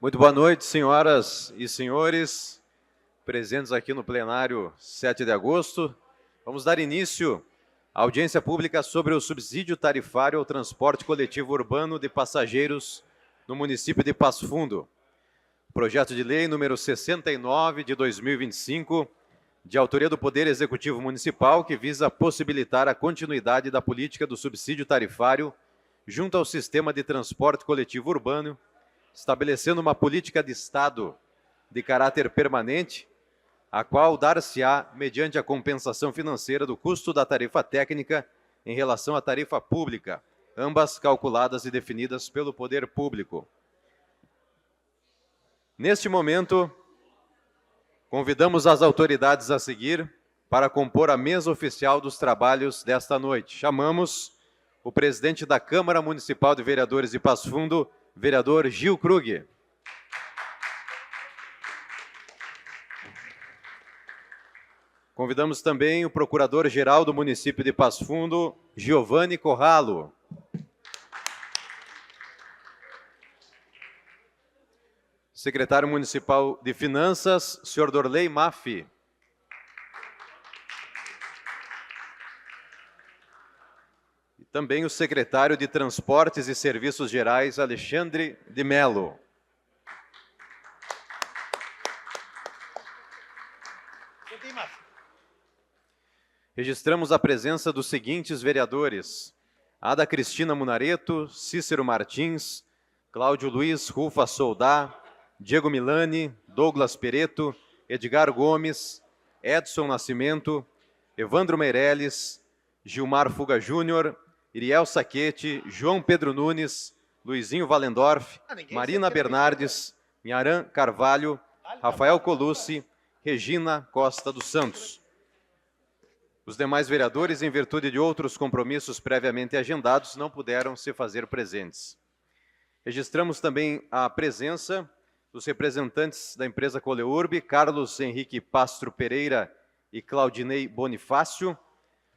Muito boa noite, senhoras e senhores, presentes aqui no plenário 7 de agosto. Vamos dar início à audiência pública sobre o subsídio tarifário ao transporte coletivo urbano de passageiros no município de Passo Fundo. Projeto de lei número 69 de 2025, de autoria do Poder Executivo Municipal, que visa possibilitar a continuidade da política do subsídio tarifário junto ao sistema de transporte coletivo urbano, estabelecendo uma política de Estado de caráter permanente, a qual dar-se-á mediante a compensação financeira do custo da tarifa técnica em relação à tarifa pública, ambas calculadas e definidas pelo poder público. Neste momento, convidamos as autoridades a seguir para compor a mesa oficial dos trabalhos desta noite. Chamamos o presidente da Câmara Municipal de Vereadores de Passo Fundo, vereador Gil Krug. Convidamos também o procurador-geral do município de Passo Fundo, Giovanni Corralo. Secretário Municipal de Finanças, senhor Dorley Maffi. E também o secretário de Transportes e Serviços Gerais, Alexandre de Mello. Registramos a presença dos seguintes vereadores: Ada Cristina Munareto, Cícero Martins, Cláudio Luiz Rufa Soldá, Diego Milani, Douglas Pereto, Edgar Gomes, Edson Nascimento, Evandro Meirelles, Gilmar Fuga Júnior, Iriel Saquete, João Pedro Nunes, Luizinho Valendorf, Marina Bernardes, Nharan Carvalho, Rafael Colucci, Regina Costa dos Santos. Os demais vereadores, em virtude de outros compromissos previamente agendados, não puderam se fazer presentes. Registramos também a presença dos representantes da empresa Coleurb, Carlos Henrique Pastro Pereira e Claudinei Bonifácio,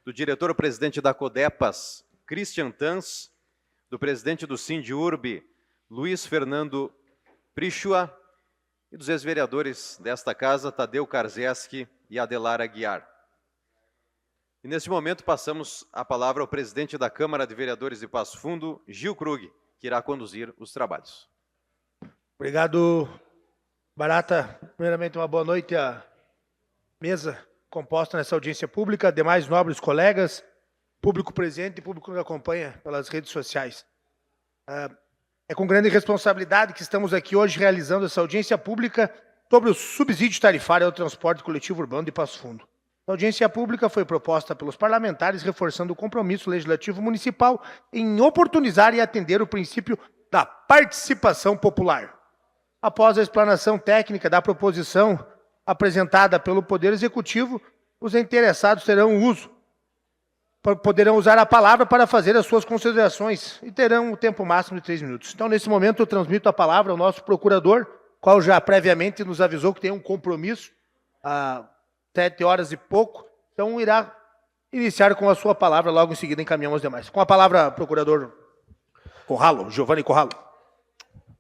do diretor-presidente da Codepas, Christian Tans, do presidente do Sindiurb, Luiz Fernando Prichua, e dos ex-vereadores desta casa, Tadeu Karzeski e Adelar Aguiar. E neste momento passamos a palavra ao presidente da Câmara de Vereadores de Passo Fundo, Gil Krug, que irá conduzir os trabalhos. Obrigado, Barata. Primeiramente, uma boa noite à mesa composta nessa audiência pública, demais nobres colegas, público presente e público que nos acompanha pelas redes sociais. É com grande responsabilidade que estamos aqui hoje realizando essa audiência pública sobre o subsídio tarifário ao transporte coletivo urbano de Passo Fundo. A audiência pública foi proposta pelos parlamentares, reforçando o compromisso legislativo municipal em oportunizar e atender o princípio da participação popular. Após a explanação técnica da proposição apresentada pelo Poder Executivo, os interessados poderão usar a palavra para fazer as suas considerações e terão um tempo máximo de 3 minutos. Então, nesse momento, eu transmito a palavra ao nosso procurador, qual já previamente nos avisou que tem um compromisso às 7 horas e pouco, então irá iniciar com a sua palavra, logo em seguida encaminhamos os demais. Com a palavra, procurador Corralo, Giovanni Corralo.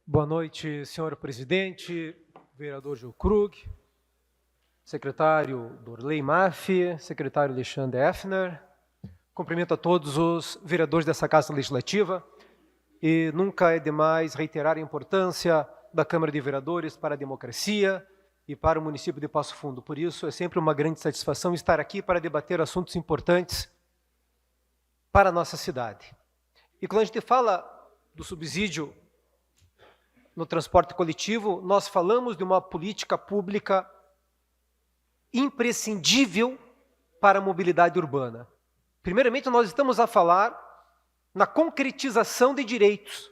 Boa noite, senhor presidente, vereador Gil Krug, secretário Dorley Maffi, secretário Alexandre Effner. Cumprimento a todos os vereadores dessa Casa Legislativa e nunca é demais reiterar a importância da Câmara de Vereadores para a democracia e para o município de Passo Fundo. Por isso, é sempre uma grande satisfação estar aqui para debater assuntos importantes para a nossa cidade. E quando a gente fala do subsídio no transporte coletivo, nós falamos de uma política pública imprescindível para a mobilidade urbana. Primeiramente, nós estamos a falar na concretização de direitos,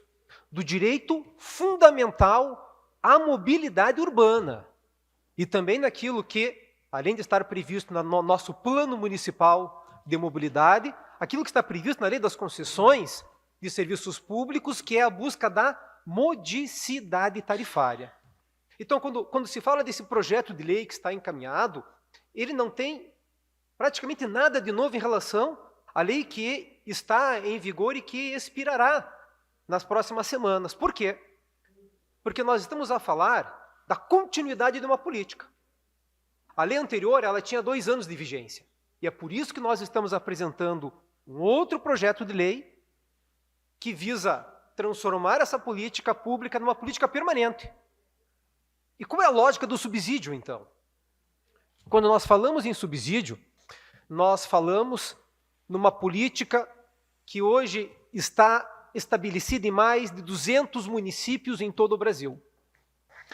do direito fundamental à mobilidade urbana e também naquilo que, além de estar previsto no nosso plano municipal de mobilidade, aquilo que está previsto na lei das concessões de serviços públicos, que é a busca da modicidade tarifária. Então, quando se fala desse projeto de lei que está encaminhado, ele não tem praticamente nada de novo em relação à lei que está em vigor e que expirará nas próximas semanas. Por quê? Porque nós estamos a falar da continuidade de uma política. A lei anterior, ela tinha 2 anos de vigência. E é por isso que nós estamos apresentando um outro projeto de lei que visa transformar essa política pública numa política permanente. E qual é a lógica do subsídio, então? Quando nós falamos em subsídio, nós falamos numa política que hoje está estabelecida em mais de 200 municípios em todo o Brasil.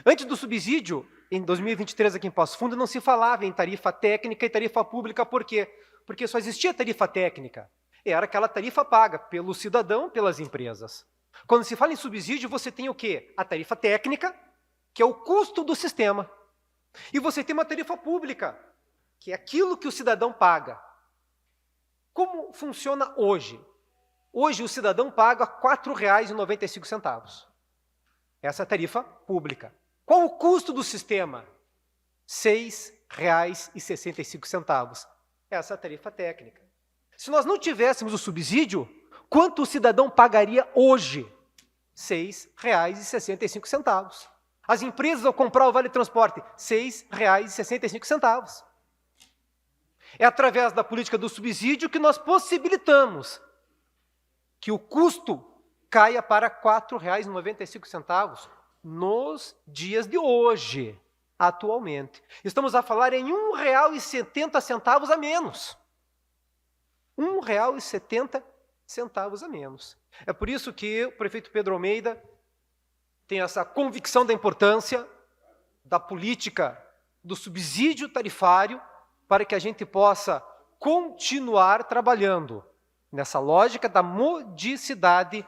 Antes do subsídio, em 2023 aqui em Passo Fundo, não se falava em tarifa técnica e tarifa pública. Por quê? Porque só existia tarifa técnica. Era aquela tarifa paga pelo cidadão, pelas empresas. Quando se fala em subsídio, você tem o quê? A tarifa técnica, que é o custo do sistema. E você tem uma tarifa pública, que é aquilo que o cidadão paga. Como funciona hoje? Hoje o cidadão paga R$ 4,95. Essa é a tarifa pública. Qual o custo do sistema? R$ 6,65. Essa é a tarifa técnica. Se nós não tivéssemos o subsídio, quanto o cidadão pagaria hoje? R$ 6,65. As empresas, ao comprar o Vale Transporte, R$ 6,65. É através da política do subsídio que nós possibilitamos que o custo caia para R$ 4,95 nos dias de hoje, atualmente. Estamos a falar em R$ 1,70 a menos. R$ 1,70 a menos. É por isso que o prefeito Pedro Almeida tem essa convicção da importância da política do subsídio tarifário para que a gente possa continuar trabalhando nessa lógica da modicidade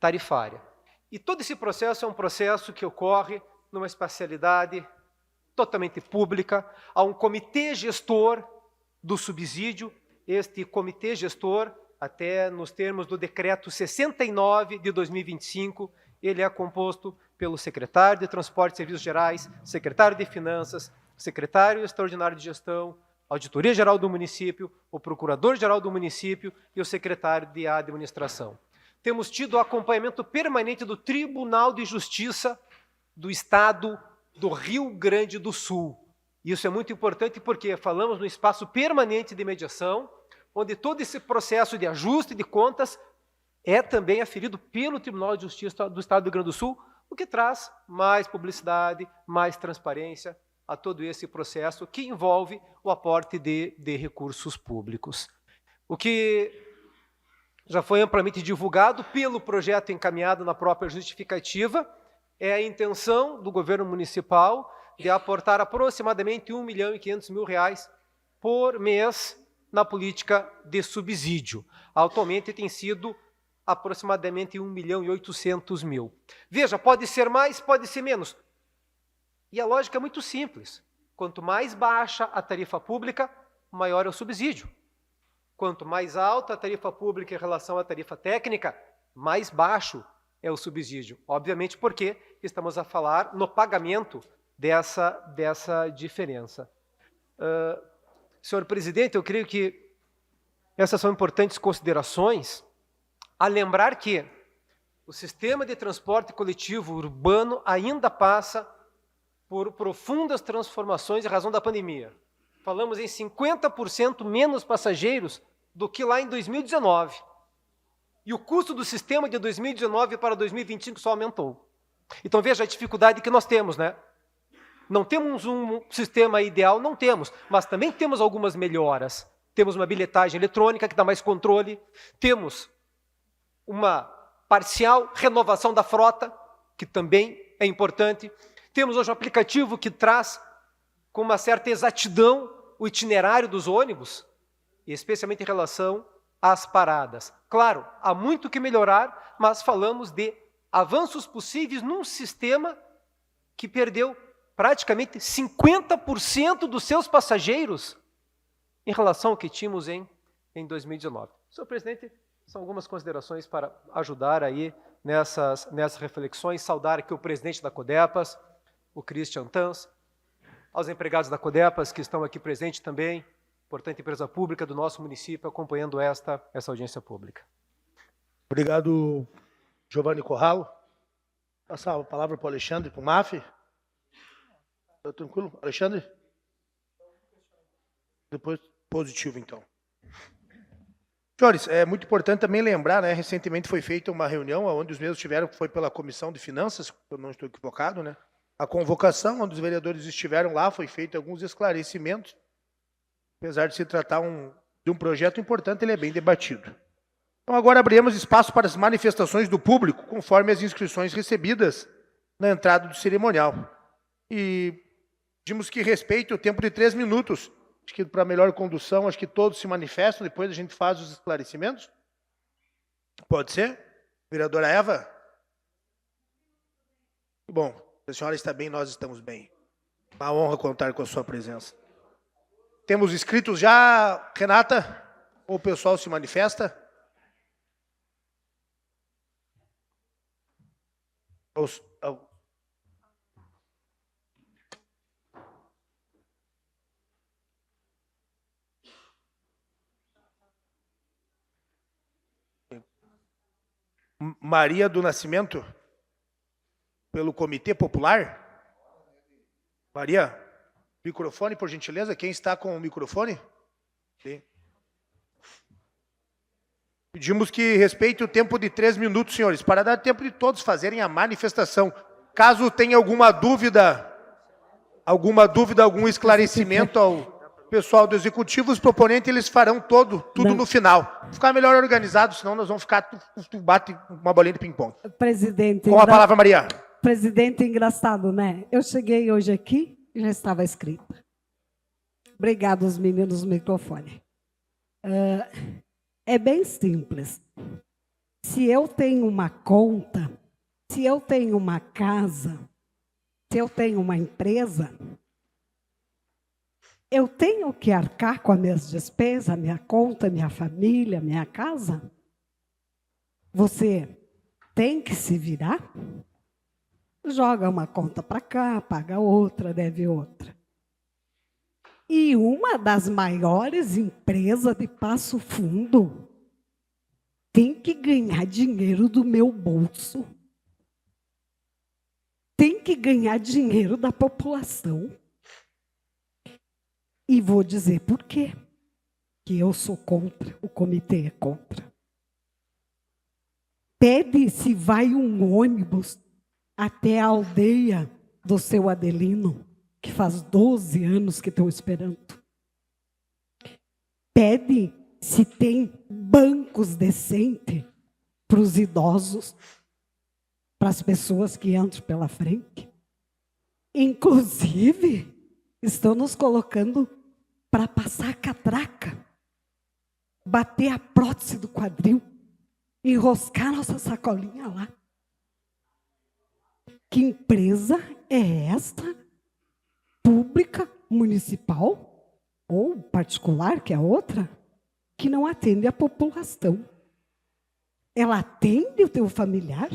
tarifária. E todo esse processo é um processo que ocorre numa espacialidade totalmente pública. Há um comitê gestor do subsídio. Este comitê gestor, até nos termos do decreto 69 de 2025, ele é composto pelo secretário de Transporte e Serviços Gerais, secretário de Finanças, secretário extraordinário de Gestão, Auditoria Geral do município, o Procurador-Geral do município e o secretário de Administração. Temos tido o acompanhamento permanente do Tribunal de Justiça do Estado do Rio Grande do Sul. Isso é muito importante porque falamos no espaço permanente de mediação, onde todo esse processo de ajuste de contas é também aferido pelo Tribunal de Justiça do Estado do Rio Grande do Sul, o que traz mais publicidade, mais transparência a todo esse processo que envolve o aporte de recursos públicos. O que já foi amplamente divulgado pelo projeto encaminhado na própria justificativa é a intenção do governo municipal de aportar aproximadamente R$ 1.500.000 por mês na política de subsídio. Atualmente tem sido aproximadamente R$ 1.800.000. Veja, pode ser mais, pode ser menos. E a lógica é muito simples. Quanto mais baixa a tarifa pública, maior é o subsídio. Quanto mais alta a tarifa pública em relação à tarifa técnica, mais baixo é o subsídio. Obviamente porque estamos a falar no pagamento dessa diferença. Senhor presidente, eu creio que essas são importantes considerações, a lembrar que o sistema de transporte coletivo urbano ainda passa por profundas transformações em razão da pandemia. Falamos em 50% menos passageiros do que lá em 2019. E o custo do sistema de 2019 para 2025 só aumentou. Então veja a dificuldade que nós temos, né? Não temos um sistema ideal, não temos, mas também temos algumas melhoras. Temos uma bilhetagem eletrônica que dá mais controle, temos uma parcial renovação da frota, que também é importante. Temos hoje um aplicativo que traz com uma certa exatidão o itinerário dos ônibus, especialmente em relação às paradas. Claro, há muito que melhorar, mas falamos de avanços possíveis num sistema que perdeu praticamente 50% dos seus passageiros em relação ao que tínhamos em 2019. Senhor presidente, são algumas considerações para ajudar aí nessas reflexões. Saudar aqui o presidente da Codepas, o Christian Tans, aos empregados da Codepas que estão aqui presentes também, importante empresa pública do nosso município, acompanhando essa audiência pública. Obrigado, Giovanni Corralo. Passar a palavra para o Alexandre, para o MAF. Tá tranquilo? Alexandre? Depois, positivo, então. Senhores, é muito importante também lembrar, né? Recentemente foi feita uma reunião onde os mesmos tiveram, que foi pela Comissão de Finanças, se eu não estou equivocado, né? A convocação, onde os vereadores estiveram lá, foi feito alguns esclarecimentos. Apesar de se tratar de um projeto importante, ele é bem debatido. Então, agora abriremos espaço para as manifestações do público, conforme as inscrições recebidas na entrada do cerimonial. E pedimos que respeite o tempo de 3 minutos. Acho que para melhor condução, acho que todos se manifestam, depois a gente faz os esclarecimentos. Pode ser? Vereadora Eva? Bom, se a senhora está bem, nós estamos bem. Uma honra contar com a sua presença. Temos inscritos já, Renata? Ou o pessoal se manifesta? Maria do Nascimento, pelo Comitê Popular. Maria, microfone, por gentileza. Quem está com o microfone? Sim. Pedimos que respeite o tempo de 3 minutos, senhores, para dar tempo de todos fazerem a manifestação. Caso tenha alguma dúvida, algum esclarecimento ao pessoal do Executivo, os proponentes eles farão tudo no final. Ficar melhor organizado, senão nós vamos ficar, tu bate uma bolinha de ping-pong. Presidente. Com a palavra, Maria. Presidente, engraçado, né? Eu cheguei hoje aqui e já estava escrita. Obrigado, os meninos do microfone. É bem simples. Se eu tenho uma conta, se eu tenho uma casa, se eu tenho uma empresa, eu tenho que arcar com as minhas despesas, a minha conta, minha família, minha casa? Você tem que se virar? Joga uma conta para cá, paga outra, deve outra. E uma das maiores empresas de Passo Fundo tem que ganhar dinheiro do meu bolso. Tem que ganhar dinheiro da população. E vou dizer por quê. Que eu sou contra, o comitê é contra. Pede se vai um ônibus até a aldeia do seu Adelino, que faz 12 anos que estou esperando. Pede se tem bancos decentes para os idosos, para as pessoas que entram pela frente. Inclusive, estão nos colocando para passar a catraca, bater a prótese do quadril, enroscar nossa sacolinha lá. Que empresa é esta? Pública, municipal ou particular, que é outra, que não atende a população. Ela atende o teu familiar?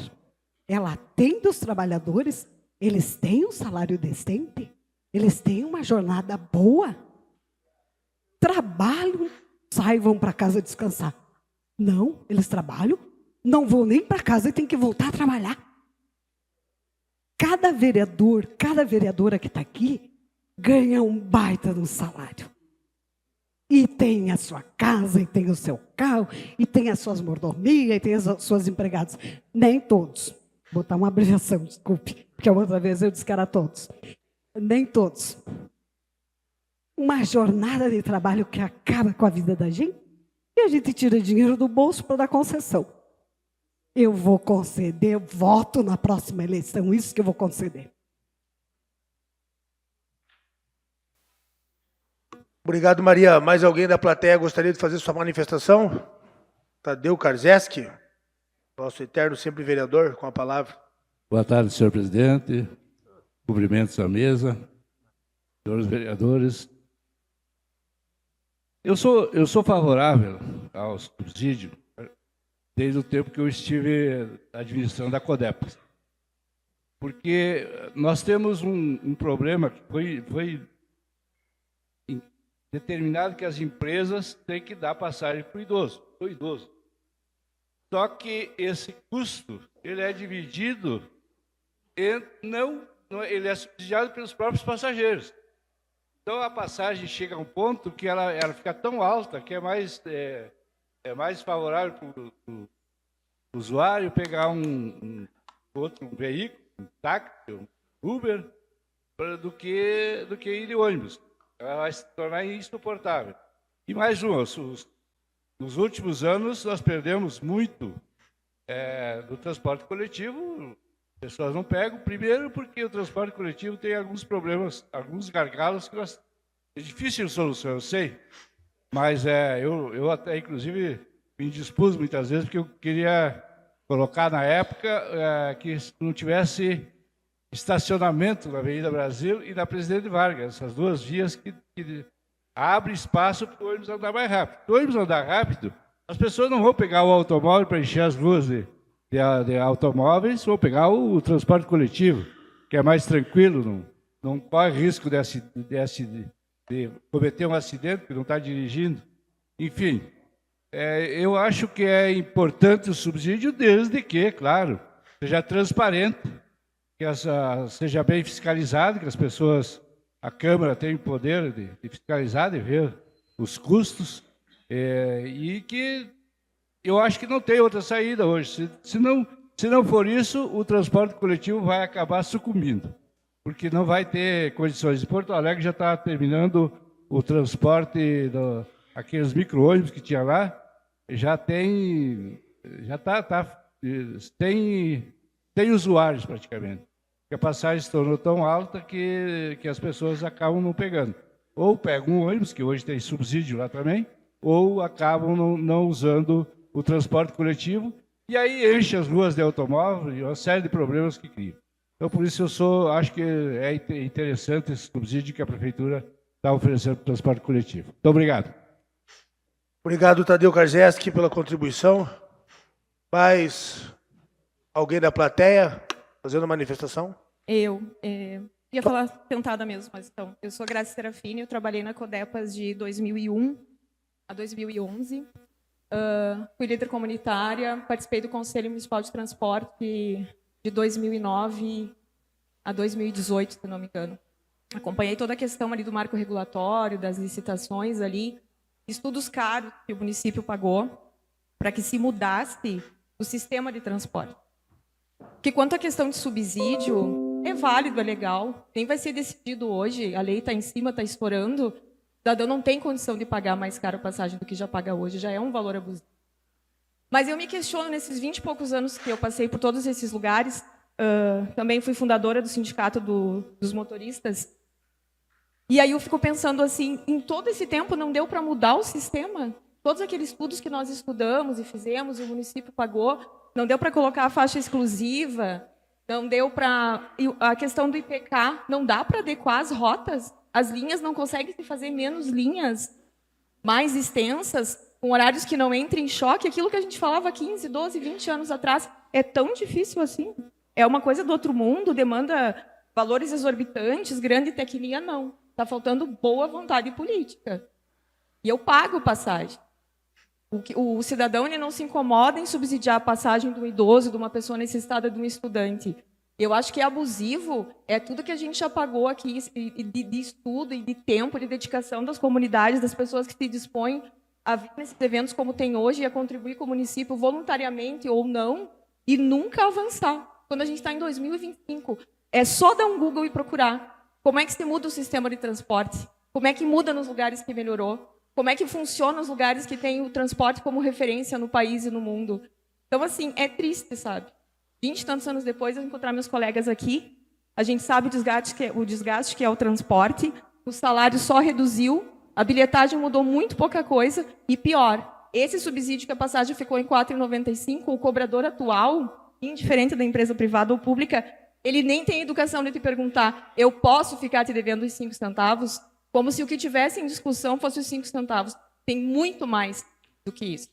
Ela atende os trabalhadores? Eles têm um salário decente? Eles têm uma jornada boa? Trabalham, saem, vão para casa descansar. Não, eles trabalham, não vão nem para casa e têm que voltar a trabalhar. Cada vereador, cada vereadora que está aqui, ganha um baita de um salário. E tem a sua casa, e tem o seu carro, e tem as suas mordomias, e tem as suas empregadas. Nem todos. Vou botar uma abreviação, desculpe, porque a outra vez eu disse que era todos. Nem todos. Uma jornada de trabalho que acaba com a vida da gente, e a gente tira dinheiro do bolso para dar concessão. Eu vou conceder, voto na próxima eleição, isso que eu vou conceder. Obrigado, Maria. Mais alguém da plateia gostaria de fazer sua manifestação? Tadeu Karzeski, nosso eterno sempre vereador, com a palavra. Boa tarde, senhor presidente. Cumprimentos à mesa, senhores vereadores. Eu sou favorável ao subsídio desde o tempo que eu estive na administração da Codepas. Porque nós temos um problema que foi determinado que as empresas têm que dar passagem para o idoso. Só que esse custo ele é dividido ele é subsidiado pelos próprios passageiros. Então a passagem chega a um ponto que ela fica tão alta que é mais favorável para o usuário pegar um outro veículo, um táxi, um Uber, do que ir de ônibus. Ela vai se tornar insuportável. E mais nos últimos anos nós perdemos muito do transporte coletivo. As pessoas não pegam, primeiro porque o transporte coletivo tem alguns problemas, alguns gargalos que é difícil de solução, eu sei, mas eu até, inclusive, me indispus muitas vezes porque eu queria colocar na época que não tivesse estacionamento na Avenida Brasil e na Presidente Vargas, essas duas vias que abrem espaço para o ônibus andar mais rápido. Se o ônibus andar rápido, as pessoas não vão pegar o automóvel para encher as ruas de automóveis, vão pegar o transporte coletivo, que é mais tranquilo, não corre risco de cometer um acidente, porque não está dirigindo. Enfim, eu acho que é importante o subsídio desde que, claro, seja transparente, que seja bem fiscalizado, que as pessoas, a Câmara tenha o poder de fiscalizar, de ver os custos, e que eu acho que não tem outra saída hoje. Se não for isso, o transporte coletivo vai acabar sucumbindo, porque não vai ter condições. Em Porto Alegre já está terminando o transporte aqueles micro-ônibus que tinha lá, tem usuários praticamente. Porque a passagem se tornou tão alta que as pessoas acabam não pegando. Ou pegam um ônibus, que hoje tem subsídio lá também, ou acabam não usando o transporte coletivo, e aí enche as ruas de automóvel e uma série de problemas que cria. Então, por isso, acho que é interessante esse subsídio que a Prefeitura está oferecendo para o transporte coletivo. Muito obrigado. Obrigado, Tadeu Karzeski, pela contribuição. Mais alguém da plateia fazendo manifestação? Eu ia falar sentada mesmo, mas então, eu sou Graça Serafini, eu trabalhei na Codepas de 2001 a 2011. Fui líder comunitária, participei do Conselho Municipal de Transporte de 2009 a 2018, se não me engano. Acompanhei toda a questão ali do marco regulatório, das licitações ali, estudos caros que o município pagou para que se mudasse o sistema de transporte. Porque quanto à questão de subsídio, é válido, é legal, nem vai ser decidido hoje, a lei está em cima, está estourando, o cidadão não tem condição de pagar mais caro a passagem do que já paga hoje, já é um valor abusivo. Mas eu me questiono, nesses 20 e poucos anos que eu passei por todos esses lugares, também fui fundadora do Sindicato dos Motoristas, e aí eu fico pensando assim, em todo esse tempo não deu para mudar o sistema? Todos aqueles estudos que nós estudamos e fizemos, e o município pagou, não deu para colocar a faixa exclusiva, não deu para... A questão do IPK, não dá para adequar as rotas? As linhas não conseguem se fazer menos linhas, mais extensas, com horários que não entrem em choque? Aquilo que a gente falava 15, 12, 20 anos atrás, é tão difícil assim? É uma coisa do outro mundo, demanda valores exorbitantes, grande tecnia, não. Está faltando boa vontade política. E eu pago passagem. O cidadão ele não se incomoda em subsidiar a passagem de um idoso, de uma pessoa necessitada, de um estudante. Eu acho que é abusivo, é tudo que a gente já pagou aqui, de estudo e de tempo, de dedicação das comunidades, das pessoas que se dispõem a vir nesses eventos como tem hoje e a contribuir com o município voluntariamente ou não, e nunca avançar. Quando a gente está em 2025, é só dar um Google e procurar como é que se muda o sistema de transporte, como é que muda nos lugares que melhorou, como é que funciona nos lugares que tem o transporte como referência no país e no mundo. Então, assim, é triste, sabe? 20 e tantos anos depois, eu encontrar meus colegas aqui, a gente sabe o desgaste que é o transporte, o salário só reduziu, a bilhetagem mudou muito pouca coisa, e pior, esse subsídio que a passagem ficou em R$ 4,95, o cobrador atual, indiferente da empresa privada ou pública, ele nem tem educação de te perguntar, eu posso ficar te devendo os 5 centavos? Como se o que tivesse em discussão fosse os 5 centavos. Tem muito mais do que isso.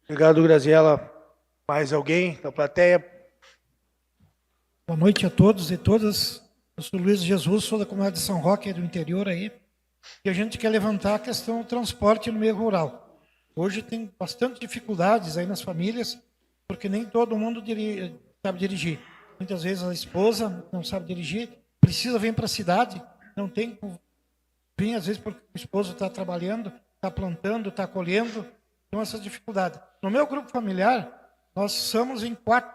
Obrigado, Graziela. Mais alguém da plateia? Boa noite a todos e todas. Eu sou Luiz Jesus, sou da comunidade de São Roque, do interior aí. E a gente quer levantar a questão do transporte no meio rural. Hoje tem bastante dificuldades aí nas famílias, porque nem todo mundo sabe dirigir. Muitas vezes a esposa não sabe dirigir, precisa vir para a cidade, não tem como vir, às vezes porque o esposo está trabalhando, está plantando, está colhendo, então essas dificuldades. No meu grupo familiar, nós somos em 4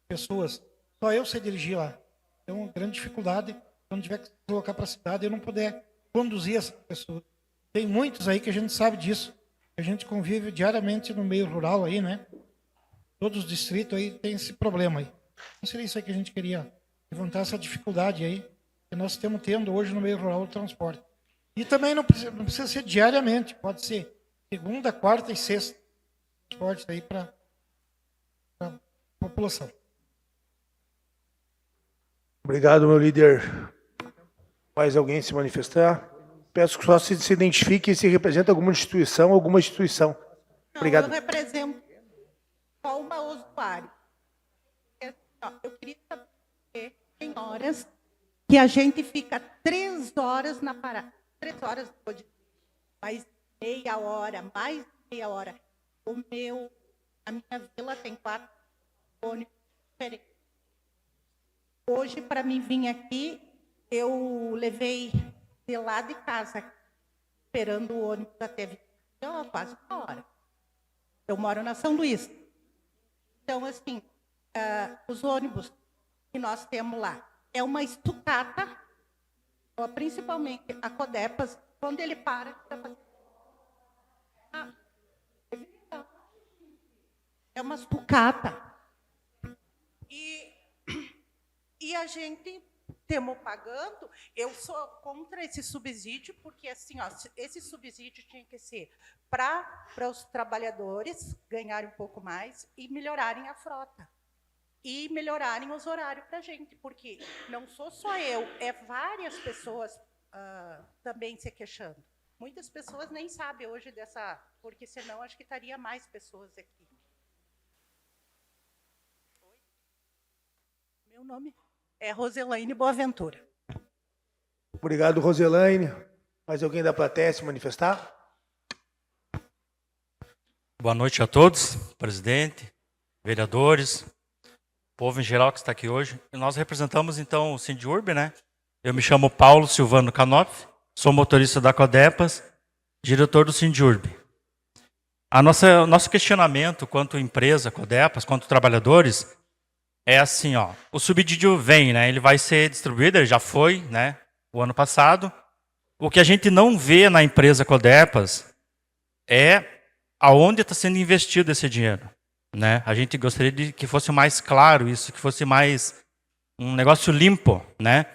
pessoas, só eu sei dirigir lá. Então, uma grande dificuldade, quando tiver que colocar para a cidade, eu não puder conduzir essa pessoa. Tem muitos aí que a gente sabe disso, a gente convive diariamente no meio rural aí, né? Todos os distritos aí tem esse problema aí. Não seria isso aí que a gente queria, levantar essa dificuldade aí que nós estamos tendo hoje no meio rural do transporte. E também não precisa ser diariamente, pode ser segunda, quarta e sexta, transporte aí para a população. Obrigado, meu líder. Mais alguém se manifestar? Peço que só se identifique e se representa alguma instituição. Obrigado. Não, eu represento só uma usuária. Eu queria saber, tem horas que a gente fica 3 horas na parada. 3 horas depois, mais meia hora. A minha vila tem 4 ônibus diferentes. Hoje, para mim vir aqui, eu levei de lá de casa, esperando o ônibus até quase 1 hora. Eu moro na São Luís. Então, assim, os ônibus que nós temos lá é uma estucata, principalmente a Codepas, quando ele para, é uma estucata. E a gente temos pagando, eu sou contra esse subsídio, porque assim, ó, esse subsídio tinha que ser para os trabalhadores ganharem um pouco mais e melhorarem a frota. E melhorarem os horários para a gente, porque não sou só eu, é várias pessoas também se queixando. Muitas pessoas nem sabem hoje dessa, porque senão acho que estaria mais pessoas aqui. Oi? Meu nome é Roselaine Boaventura. Obrigado, Roselaine. Mais alguém da plateia se manifestar? Boa noite a todos, presidente, vereadores, povo em geral que está aqui hoje. E nós representamos, então, o Sindiurb, né? Eu me chamo Paulo Silvano Canopf, sou motorista da Codepas, diretor do Sindiurb. Nosso questionamento quanto empresa, Codepas, quanto trabalhadores, é assim, ó, o subsídio vem, né? Ele vai ser distribuído, ele já foi, né? O ano passado. O que a gente não vê na empresa Codepas é aonde está sendo investido esse dinheiro, né? A gente gostaria de que fosse mais claro isso, que fosse mais um negócio limpo, né?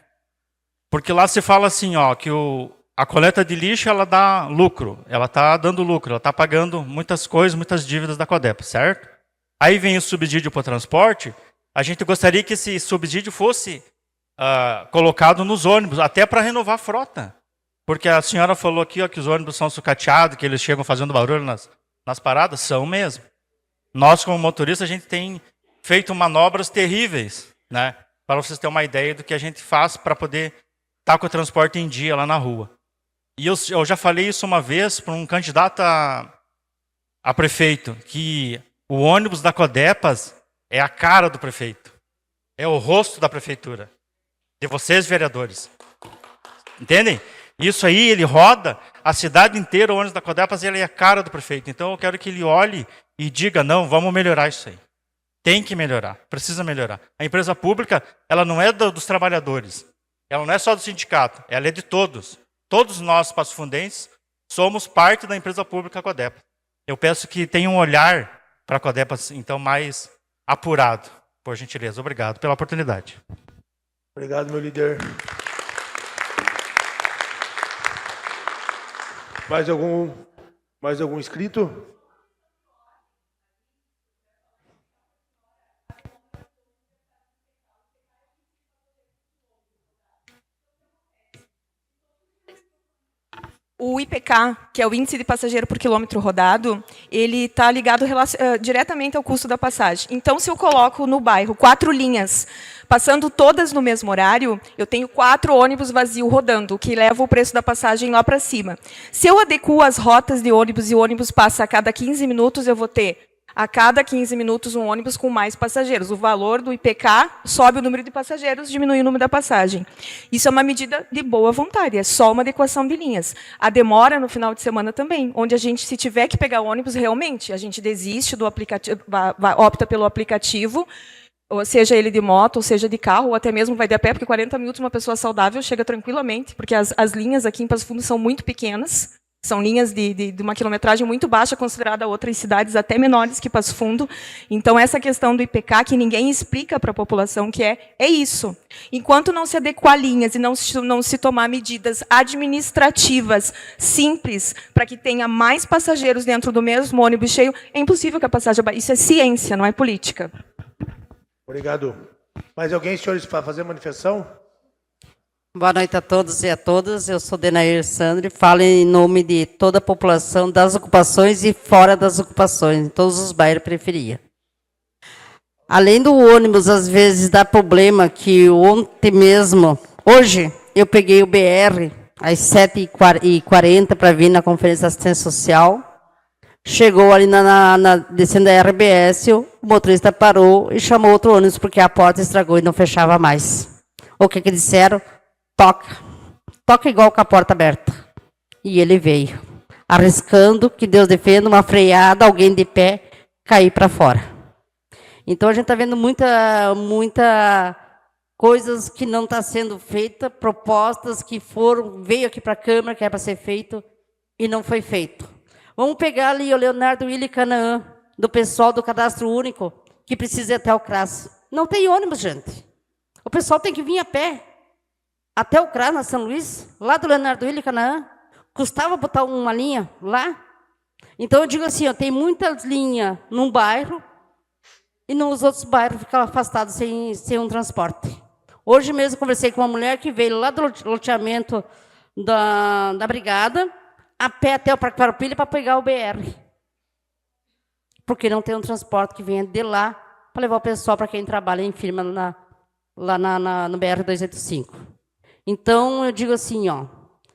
Porque lá se fala assim, ó, que a coleta de lixo ela dá lucro, ela está dando lucro, ela está pagando muitas coisas, muitas dívidas da Codepas, certo? Aí vem o subsídio para o transporte. A gente gostaria que esse subsídio fosse colocado nos ônibus, até para renovar a frota. Porque a senhora falou aqui ó, que os ônibus são sucateados, que eles chegam fazendo barulho nas paradas, são mesmo. Nós, como motoristas, a gente tem feito manobras terríveis, né? Para vocês terem uma ideia do que a gente faz para poder estar com o transporte em dia lá na rua. E eu já falei isso uma vez para um candidato a prefeito, que o ônibus da Codepas é a cara do prefeito. É o rosto da prefeitura. De vocês, vereadores. Entendem? Isso aí, ele roda a cidade inteira, o ônibus da Codepas, ele é a cara do prefeito. Então, eu quero que ele olhe e diga, não, vamos melhorar isso aí. Tem que melhorar, precisa melhorar. A empresa pública, ela não é dos trabalhadores. Ela não é só do sindicato, ela é de todos. Todos nós, passofundenses, somos parte da empresa pública Codepas. Eu peço que tenha um olhar para a Codepas, então, mais apurado. Por gentileza, obrigado pela oportunidade. Obrigado, meu líder. Mais algum inscrito? O IPK, que é o índice de passageiro por quilômetro rodado, ele está ligado diretamente ao custo da passagem. Então, se eu coloco no bairro 4 linhas, passando todas no mesmo horário, eu tenho 4 ônibus vazios rodando, o que leva o preço da passagem lá para cima. Se eu adequo as rotas de ônibus e o ônibus passa a cada 15 minutos, eu vou ter A cada 15 minutos, um ônibus com mais passageiros. O valor do IPK sobe o número de passageiros, diminui o número da passagem. Isso é uma medida de boa vontade, é só uma adequação de linhas. A demora no final de semana também, onde a gente, se tiver que pegar o ônibus, realmente, a gente desiste do aplicativo, opta pelo aplicativo, ou seja ele de moto, ou seja de carro, ou até mesmo vai de a pé, porque 40 minutos uma pessoa saudável chega tranquilamente, porque as linhas aqui em Passo Fundo são muito pequenas, são linhas de uma quilometragem muito baixa, considerada a outras cidades até menores que Passo Fundo. Então, essa questão do IPK, que ninguém explica para a população, que é isso. Enquanto não se adequar linhas e não se tomar medidas administrativas simples para que tenha mais passageiros dentro do mesmo ônibus cheio, é impossível que a passagem... Isso é ciência, não é política. Obrigado. Mais alguém, senhores, para fazer manifestação? Boa noite a todos e a todas. Eu sou Denair Sandri, falo em nome de toda a população das ocupações e fora das ocupações, em todos os bairros de periferia. Além do ônibus, às vezes, dá problema que ontem mesmo, hoje, eu peguei o BR às 7h40 para vir na Conferência de Assistência Social. Chegou ali descendo da RBS, o motorista parou e chamou outro ônibus porque a porta estragou e não fechava mais. O que disseram? Toca igual com a porta aberta. E ele veio, arriscando, que Deus defenda, uma freada, alguém de pé, cair para fora. Então, a gente está vendo muita coisas que não está sendo feita, propostas que veio aqui para a Câmara, que era para ser feito, e não foi feito. Vamos pegar ali o Leonardo Willi Canaã, do pessoal do Cadastro Único, que precisa ir até o CRAS. Não tem ônibus, gente. O pessoal tem que vir a pé. Até o CRAS, na São Luís, lá do Leonardo Willi Canaã, custava botar uma linha lá. Então, eu digo assim, tem muitas linhas num bairro e nos outros bairros ficam afastados sem um transporte. Hoje mesmo conversei com uma mulher que veio lá do loteamento da Brigada, a pé até o Parque Farroupilha para pegar o BR. Porque não tem um transporte que venha de lá para levar o pessoal para quem trabalha em firma lá no BR 285. Então, eu digo assim,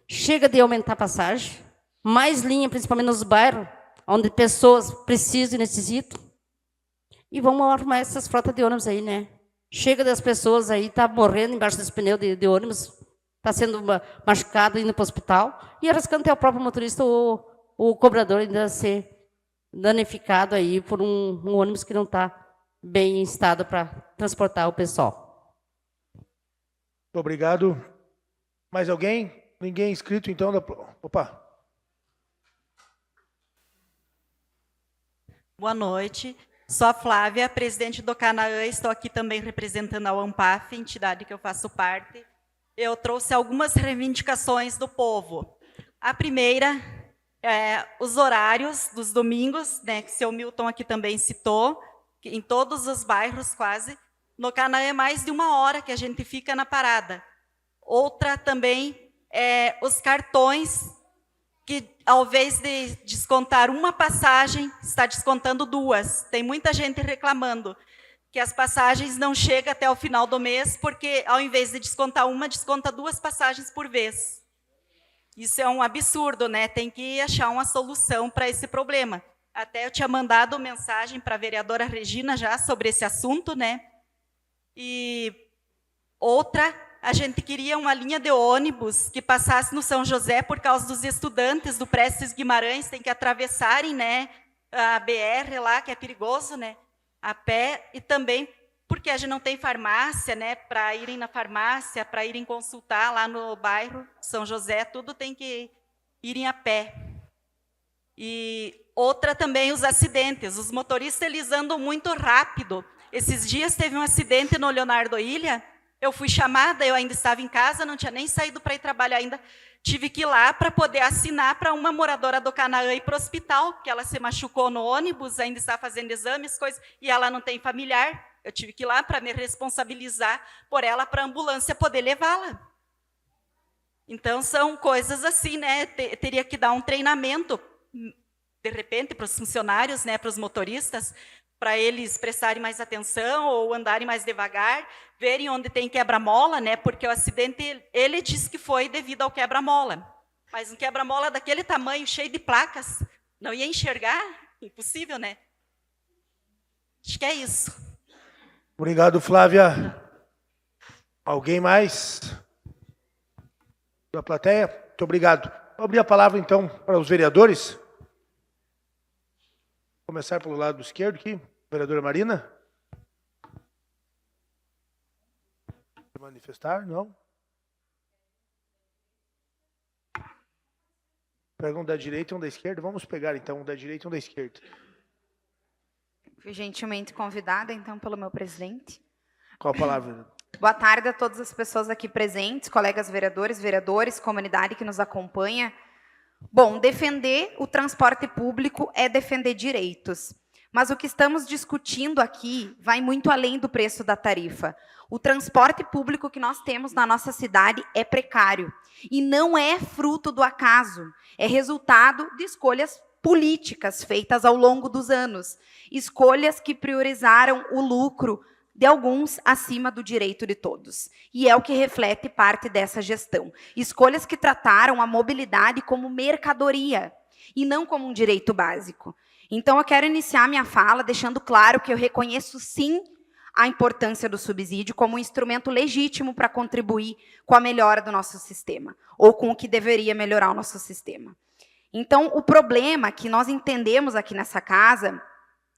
chega de aumentar a passagem, mais linha, principalmente nos bairros, onde pessoas precisam e necessitam, e vamos arrumar essas frotas de ônibus aí, né? Chega das pessoas aí, tá morrendo embaixo dos pneus de ônibus, está sendo machucado, indo para o hospital, e arriscando até o próprio motorista ou o cobrador ainda ser danificado aí por um ônibus que não está bem em estado para transportar o pessoal. Muito obrigado. Mais alguém? Ninguém inscrito, então? Opa. Boa noite. Sou a Flávia, presidente do Canaã. Estou aqui também representando a UAMPAF, entidade que eu faço parte. Eu trouxe algumas reivindicações do povo. A primeira é os horários dos domingos, né, que o seu Milton aqui também citou, que em todos os bairros quase. No Canaã é mais de 1 hora que a gente fica na parada. Outra também é os cartões, que ao invés de descontar uma passagem, está descontando 2. Tem muita gente reclamando que as passagens não chegam até o final do mês, porque ao invés de descontar uma, desconta 2 passagens por vez. Isso é um absurdo, né? Tem que achar uma solução para esse problema. Até eu tinha mandado mensagem para a vereadora Regina já sobre esse assunto, né? E outra, a gente queria uma linha de ônibus que passasse no São José por causa dos estudantes do Prestes Guimarães, tem que atravessarem, né, a BR lá, que é perigoso, né, a pé, e também porque a gente não tem farmácia, né, para irem na farmácia, para irem consultar lá no bairro São José, tudo tem que irem a pé. E outra também, os acidentes. Os motoristas, eles andam muito rápido. Esses dias teve um acidente no Leonardo Ilha, eu fui chamada, eu ainda estava em casa, não tinha nem saído para ir trabalhar ainda, tive que ir lá para poder assinar para uma moradora do Canaã ir para o hospital, porque ela se machucou no ônibus, ainda está fazendo exames, coisas, e ela não tem familiar. Eu tive que ir lá para me responsabilizar por ela, para a ambulância poder levá-la. Então, são coisas assim, né? Teria que dar um treinamento, de repente, para os funcionários, né, para os motoristas, para eles prestarem mais atenção ou andarem mais devagar, verem onde tem quebra-mola, né? Porque o acidente, ele disse que foi devido ao quebra-mola. Mas um quebra-mola daquele tamanho, cheio de placas, não ia enxergar? Impossível, né? Acho que é isso. Obrigado, Flávia. Alguém mais? Da plateia? Muito obrigado. Vou abrir a palavra, então, para os vereadores. Vou começar pelo lado esquerdo aqui. Vereadora Marina. Manifestar? Não? Pega um da direita e um da esquerda. Vamos pegar, então, um da direita e um da esquerda. Fui gentilmente convidada, então, pelo meu presidente. Qual a palavra? Boa tarde a todas as pessoas aqui presentes, colegas vereadores, comunidade que nos acompanha. Bom, defender o transporte público é defender direitos. Mas o que estamos discutindo aqui vai muito além do preço da tarifa. O transporte público que nós temos na nossa cidade é precário. E não é fruto do acaso. É resultado de escolhas políticas feitas ao longo dos anos. Escolhas que priorizaram o lucro de alguns acima do direito de todos. E é o que reflete parte dessa gestão. Escolhas que trataram a mobilidade como mercadoria e não como um direito básico. Então, eu quero iniciar minha fala deixando claro que eu reconheço, sim, a importância do subsídio como um instrumento legítimo para contribuir com a melhora do nosso sistema, ou com o que deveria melhorar o nosso sistema. Então, o problema que nós entendemos aqui nessa casa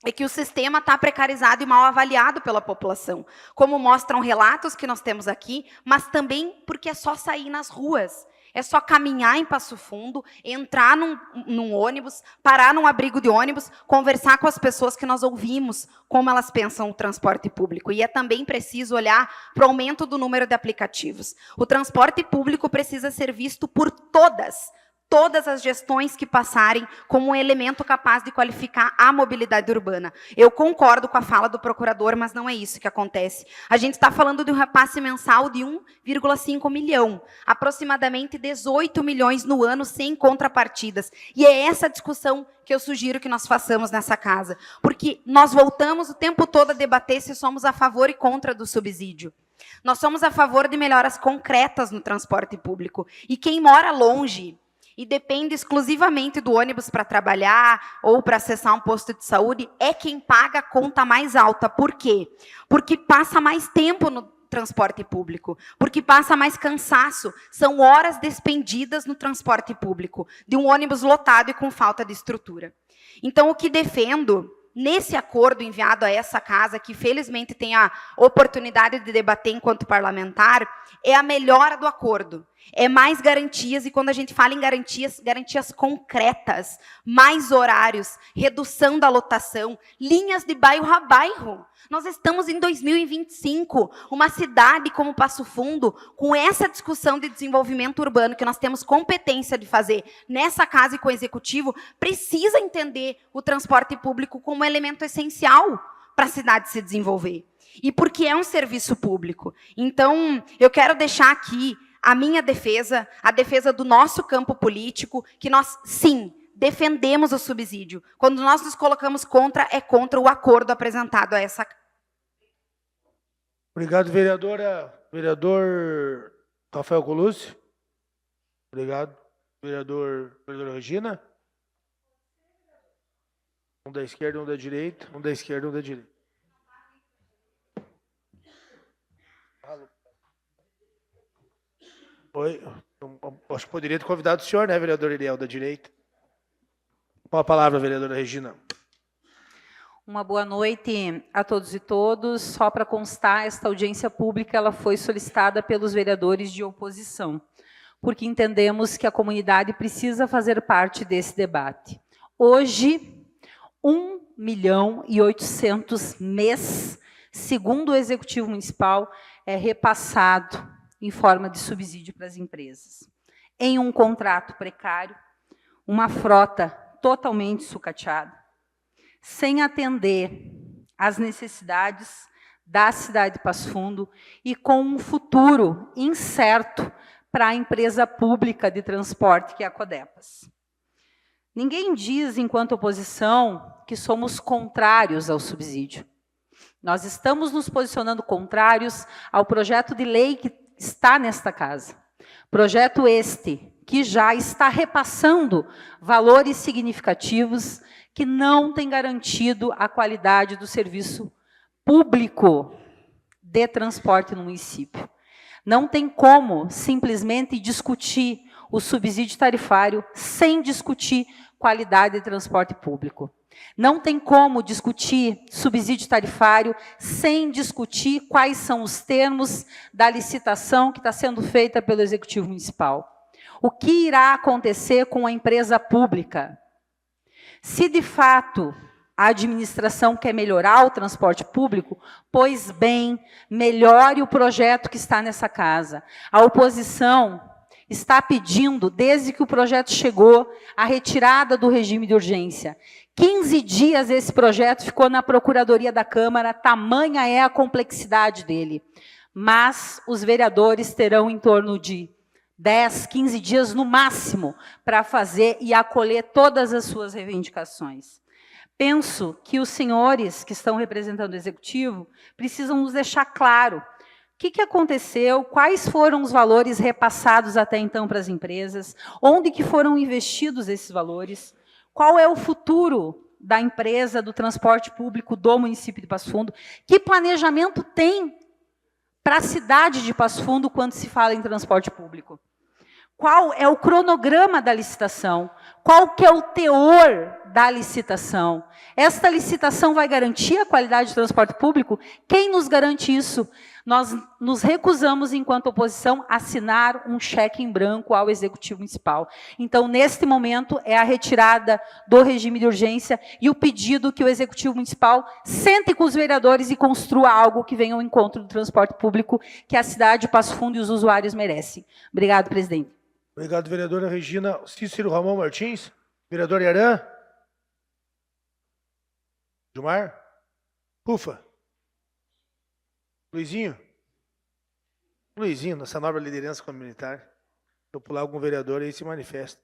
é que o sistema está precarizado e mal avaliado pela população, como mostram relatos que nós temos aqui, mas também porque é só sair nas ruas. É só caminhar em Passo Fundo, entrar num ônibus, parar num abrigo de ônibus, conversar com as pessoas que nós ouvimos como elas pensam o transporte público. E é também preciso olhar para o aumento do número de aplicativos. O transporte público precisa ser visto por todas as gestões que passarem como um elemento capaz de qualificar a mobilidade urbana. Eu concordo com a fala do procurador, mas não é isso que acontece. A gente está falando de um repasse mensal de 1,5 milhão, aproximadamente 18 milhões no ano sem contrapartidas. E é essa discussão que eu sugiro que nós façamos nessa casa, porque nós voltamos o tempo todo a debater se somos a favor e contra do subsídio. Nós somos a favor de melhoras concretas no transporte público. E quem mora longe e depende exclusivamente do ônibus para trabalhar ou para acessar um posto de saúde, é quem paga a conta mais alta. Por quê? Porque passa mais tempo no transporte público, porque passa mais cansaço. São horas despendidas no transporte público, de um ônibus lotado e com falta de estrutura. Então, o que defendo nesse acordo enviado a essa casa, que felizmente tem a oportunidade de debater enquanto parlamentar, é a melhora do acordo. É mais garantias, e quando a gente fala em garantias, garantias concretas, mais horários, redução da lotação, linhas de bairro a bairro. Nós estamos em 2025, uma cidade como Passo Fundo, com essa discussão de desenvolvimento urbano que nós temos competência de fazer nessa casa e com o Executivo, precisa entender o transporte público como elemento essencial para a cidade se desenvolver. E porque é um serviço público. Então, eu quero deixar aqui a minha defesa, a defesa do nosso campo político, que nós, sim, defendemos o subsídio. Quando nós nos colocamos contra, é contra o acordo apresentado a essa... Obrigado, vereadora. Vereador Rafael Colucci. Obrigado. Vereadora Regina. Um da esquerda, um da direita. Um da esquerda, um da direita. Oi, acho que poderia ter convidado o senhor, né, vereador Iriel, da direita. Com a palavra, vereadora Regina. Uma boa noite a todos e todas. Só para constar, esta audiência pública ela foi solicitada pelos vereadores de oposição, porque entendemos que a comunidade precisa fazer parte desse debate. Hoje, 1.800.000 mês, segundo o Executivo Municipal, é repassado em forma de subsídio para as empresas. Em um contrato precário, uma frota totalmente sucateada, sem atender às necessidades da cidade de Passo Fundo e com um futuro incerto para a empresa pública de transporte, que é a Codepas. Ninguém diz, enquanto oposição, que somos contrários ao subsídio. Nós estamos nos posicionando contrários ao projeto de lei que está nesta casa. Projeto este que já está repassando valores significativos que não têm garantido a qualidade do serviço público de transporte no município. Não tem como simplesmente discutir o subsídio tarifário sem discutir qualidade de transporte público. Não tem como discutir subsídio tarifário sem discutir quais são os termos da licitação que está sendo feita pelo Executivo Municipal. O que irá acontecer com a empresa pública? Se, de fato, a administração quer melhorar o transporte público, pois bem, melhore o projeto que está nessa casa. A oposição está pedindo, desde que o projeto chegou, a retirada do regime de urgência. 15 dias esse projeto ficou na Procuradoria da Câmara, tamanha é a complexidade dele. Mas os vereadores terão em torno de 10, 15 dias no máximo para fazer e acolher todas as suas reivindicações. Penso que os senhores que estão representando o Executivo precisam nos deixar claro o que aconteceu, quais foram os valores repassados até então para as empresas, onde que foram investidos esses valores, qual é o futuro da empresa do transporte público do município de Passo Fundo, que planejamento tem para a cidade de Passo Fundo quando se fala em transporte público. Qual é o cronograma da licitação? Qual que é o teor da licitação? Esta licitação vai garantir a qualidade de transporte público? Quem nos garante isso? Nós nos recusamos, enquanto oposição, a assinar um cheque em branco ao Executivo Municipal. Então, neste momento, é a retirada do regime de urgência e o pedido que o Executivo Municipal sente com os vereadores e construa algo que venha ao encontro do transporte público que a cidade de Passo Fundo e os usuários merecem. Obrigado, presidente. Obrigado, vereadora Regina. Cícero Ramon Martins. Vereador Yaran. Gilmar. Ufa. Luizinho. Luizinho, nossa nobre liderança comunitária. Vou pular algum vereador aí se manifesta.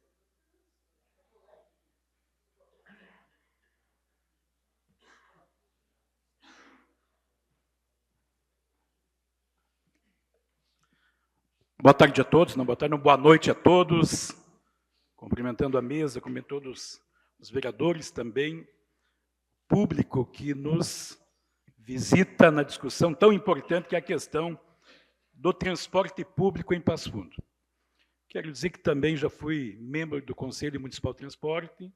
Boa tarde a todos, não boa tarde, não, boa noite a todos. Cumprimentando a mesa, cumprimentando todos os vereadores também, público que nos visita na discussão tão importante que é a questão do transporte público em Passo Fundo. Quero dizer que também já fui membro do Conselho Municipal de Transporte,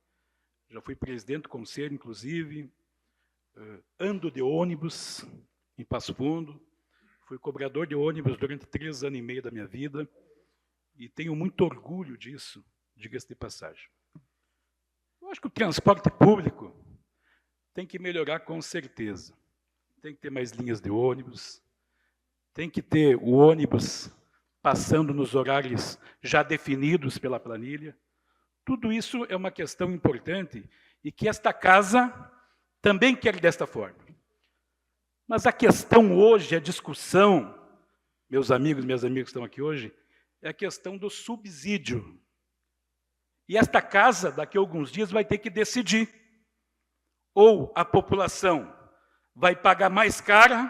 já fui presidente do Conselho, inclusive, ando de ônibus em Passo Fundo, fui cobrador de ônibus durante 3 anos e meio da minha vida e tenho muito orgulho disso, diga-se de passagem. Eu acho que o transporte público tem que melhorar com certeza. Tem que ter mais linhas de ônibus, tem que ter o ônibus passando nos horários já definidos pela planilha. Tudo isso é uma questão importante e que esta casa também quer desta forma. Mas a questão hoje, a discussão, meus amigos e minhas amigas que estão aqui hoje, é a questão do subsídio. E esta casa, daqui a alguns dias, vai ter que decidir. Ou a população vai pagar mais cara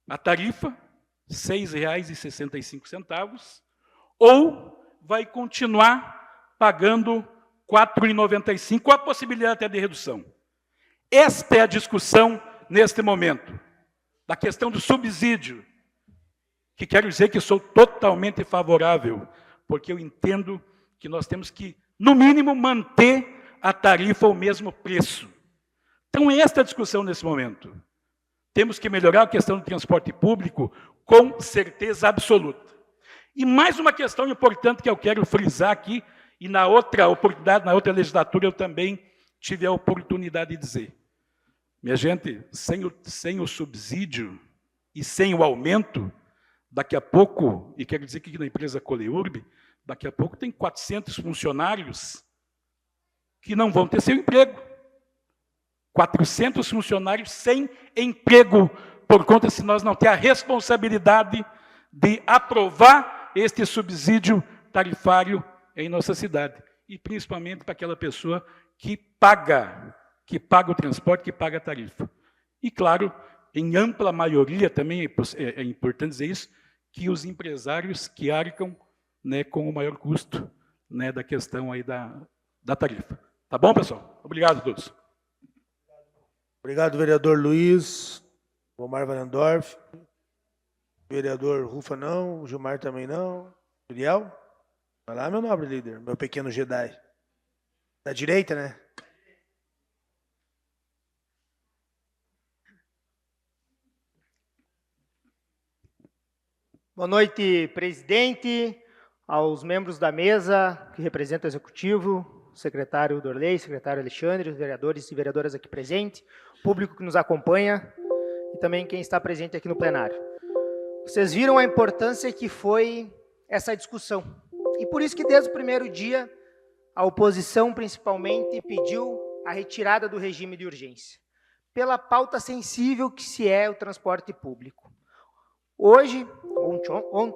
a tarifa, R$ 6,65, ou vai continuar pagando R$ 4,95, com a possibilidade até de redução. Esta é a discussão neste momento, da questão do subsídio, que quero dizer que sou totalmente favorável, porque eu entendo que nós temos que, no mínimo, manter a tarifa ao mesmo preço. Então, é esta a discussão nesse momento. Temos que melhorar a questão do transporte público com certeza absoluta. E mais uma questão importante que eu quero frisar aqui, e na outra oportunidade, na outra legislatura, eu também tive a oportunidade de dizer. Minha gente, sem o subsídio e sem o aumento, daqui a pouco, e quero dizer que aqui na empresa Coleurb, daqui a pouco tem 400 funcionários que não vão ter seu emprego. 400 funcionários sem emprego, por conta se nós não temos a responsabilidade de aprovar este subsídio tarifário em nossa cidade. E principalmente para aquela pessoa que paga o transporte, que paga a tarifa. E, claro, em ampla maioria, também é importante dizer isso, que os empresários que arcam né, com o maior custo, né, da questão aí da tarifa. Tá bom, pessoal? Obrigado a todos. Obrigado, vereador Luiz, Omar Varandorf, vereador Rufa não, Gilmar também não, Uriel? Vai lá, meu nobre líder, meu pequeno Jedi. Da direita, né? Boa noite, presidente, aos membros da mesa que representam o executivo, secretário Dorley, secretário Alexandre, os vereadores e vereadoras aqui presentes, público que nos acompanha e também quem está presente aqui no plenário. Vocês viram a importância que foi essa discussão. E por isso que desde o primeiro dia, a oposição principalmente pediu a retirada do regime de urgência, pela pauta sensível que se é o transporte público. Hoje,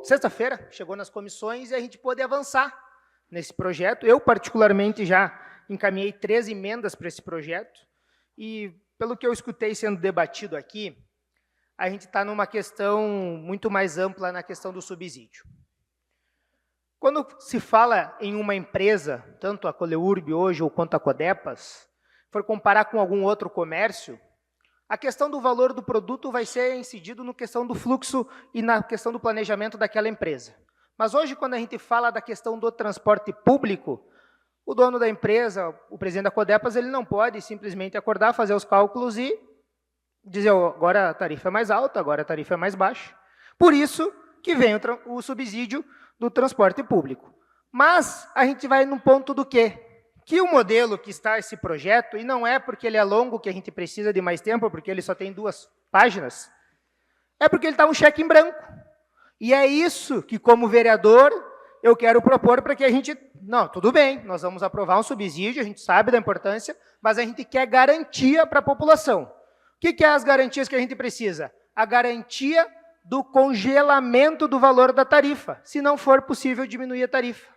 sexta-feira, chegou nas comissões e a gente pôde avançar nesse projeto. Eu, particularmente, já encaminhei 3 emendas para esse projeto e, pelo que eu escutei sendo debatido aqui, a gente está numa questão muito mais ampla na questão do subsídio. Quando se fala em uma empresa, tanto a Coleurb hoje ou quanto a Codepas, for comparar com algum outro comércio, a questão do valor do produto vai ser incidido na questão do fluxo e na questão do planejamento daquela empresa. Mas hoje, quando a gente fala da questão do transporte público, o dono da empresa, o presidente da Codepas, ele não pode simplesmente acordar, fazer os cálculos e dizer, oh, agora a tarifa é mais alta, agora a tarifa é mais baixa. Por isso que vem o subsídio do transporte público. Mas a gente vai num ponto do quê? Que o modelo que está esse projeto, e não é porque ele é longo que a gente precisa de mais tempo, porque ele só tem 2 páginas, é porque ele está um cheque em branco. E é isso que, como vereador, eu quero propor para que a gente... Não, tudo bem, nós vamos aprovar um subsídio, a gente sabe da importância, mas a gente quer garantia para a população. O que é as garantias que a gente precisa? A garantia do congelamento do valor da tarifa, se não for possível diminuir a tarifa.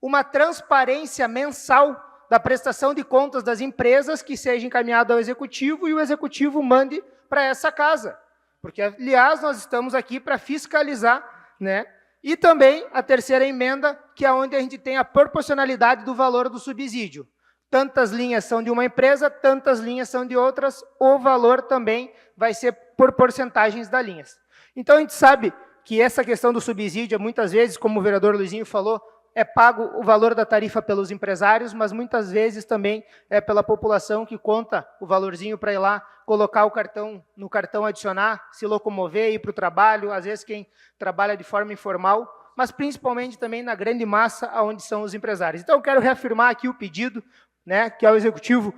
Uma transparência mensal da prestação de contas das empresas que seja encaminhada ao Executivo e o Executivo mande para essa casa. Porque, aliás, nós estamos aqui para fiscalizar, né? E também a terceira emenda, que é onde a gente tem a proporcionalidade do valor do subsídio. Tantas linhas são de uma empresa, tantas linhas são de outras, o valor também vai ser por porcentagens das linhas. Então, a gente sabe que essa questão do subsídio, muitas vezes, como o vereador Luizinho falou, é pago o valor da tarifa pelos empresários, mas muitas vezes também é pela população que conta o valorzinho para ir lá, colocar o cartão no cartão, adicionar, se locomover, ir para o trabalho, às vezes quem trabalha de forma informal, mas principalmente também na grande massa, onde são os empresários. Então, eu quero reafirmar aqui o pedido, né, que ao Executivo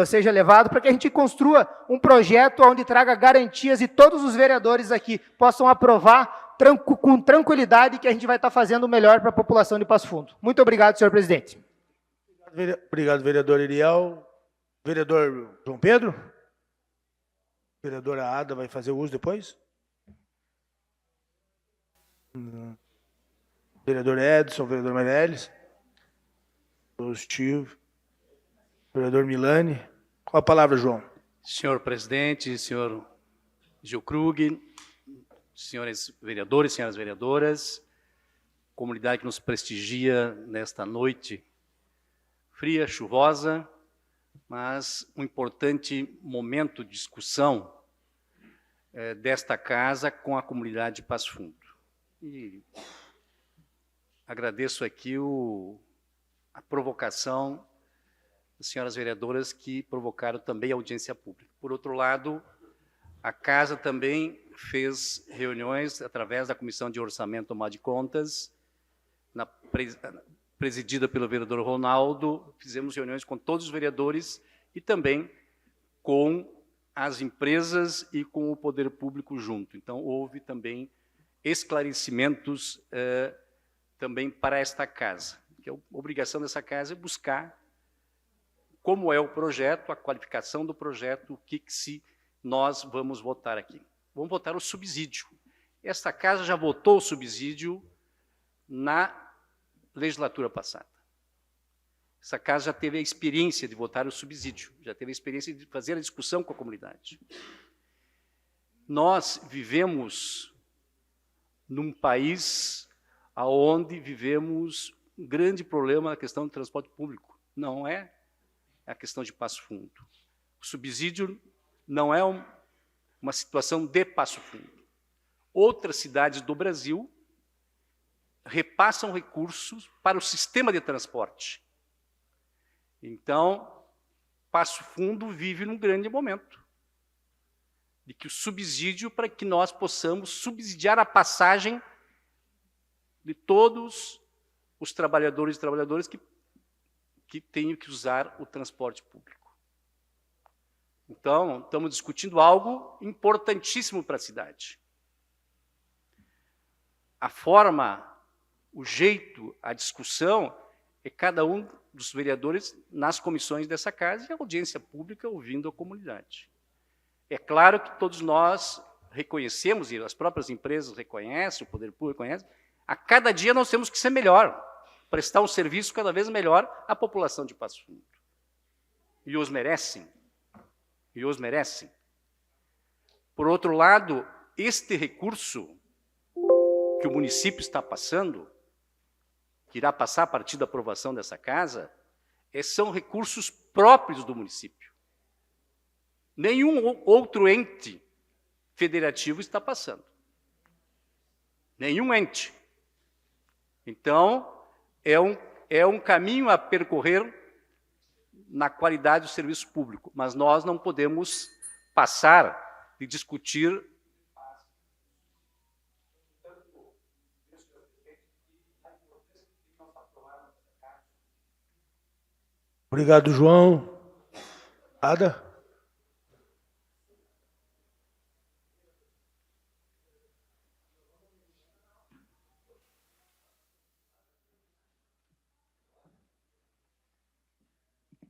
seja levado, para que a gente construa um projeto onde traga garantias e todos os vereadores aqui possam aprovar com tranquilidade que a gente vai estar fazendo o melhor para a população de Passo Fundo. Muito obrigado, senhor presidente. Obrigado, vereador Iriel. Vereador João Pedro? Vereadora Ada vai fazer o uso depois? Vereador Edson, vereador Meirelles? Positivo. Vereador Milani. Qual a palavra, João? Senhor presidente, senhor Gil Krug, senhores vereadores, senhoras vereadoras, comunidade que nos prestigia nesta noite fria, chuvosa, mas um importante momento de discussão desta casa com a comunidade de Passo Fundo. E agradeço aqui a provocação das senhoras vereadoras que provocaram também a audiência pública. Por outro lado, a casa também fez reuniões através da Comissão de Orçamento e Tomada de Contas, presidida pelo vereador Ronaldo, fizemos reuniões com todos os vereadores e também com as empresas e com o poder público junto. Então, houve também esclarecimentos também para esta casa. Que a obrigação dessa casa é buscar como é o projeto, a qualificação do projeto, o que nós vamos votar aqui. Vamos votar o subsídio. Esta casa já votou o subsídio na legislatura passada. Essa casa já teve a experiência de votar o subsídio, já teve a experiência de fazer a discussão com a comunidade. Nós vivemos num país aonde vivemos um grande problema na questão do transporte público. Não é a questão de Passo Fundo. O subsídio não é uma situação de Passo Fundo. Outras cidades do Brasil repassam recursos para o sistema de transporte. Então, Passo Fundo vive num grande momento de que o subsídio para que nós possamos subsidiar a passagem de todos os trabalhadores e trabalhadoras que tenham que usar o transporte público. Então, estamos discutindo algo importantíssimo para a cidade. A forma, o jeito, a discussão é cada um dos vereadores nas comissões dessa casa e a audiência pública ouvindo a comunidade. É claro que todos nós reconhecemos, e as próprias empresas reconhecem, o poder público reconhece, a cada dia nós temos que ser melhor, prestar um serviço cada vez melhor à população de Passo Fundo. E os merecem. E os merecem. Por outro lado, este recurso que o município está passando, que irá passar a partir da aprovação dessa casa, são recursos próprios do município. Nenhum outro ente federativo está passando. Nenhum ente. Então, é um caminho a percorrer na qualidade do serviço público, mas nós não podemos passar de discutir. Obrigado, João. Ada?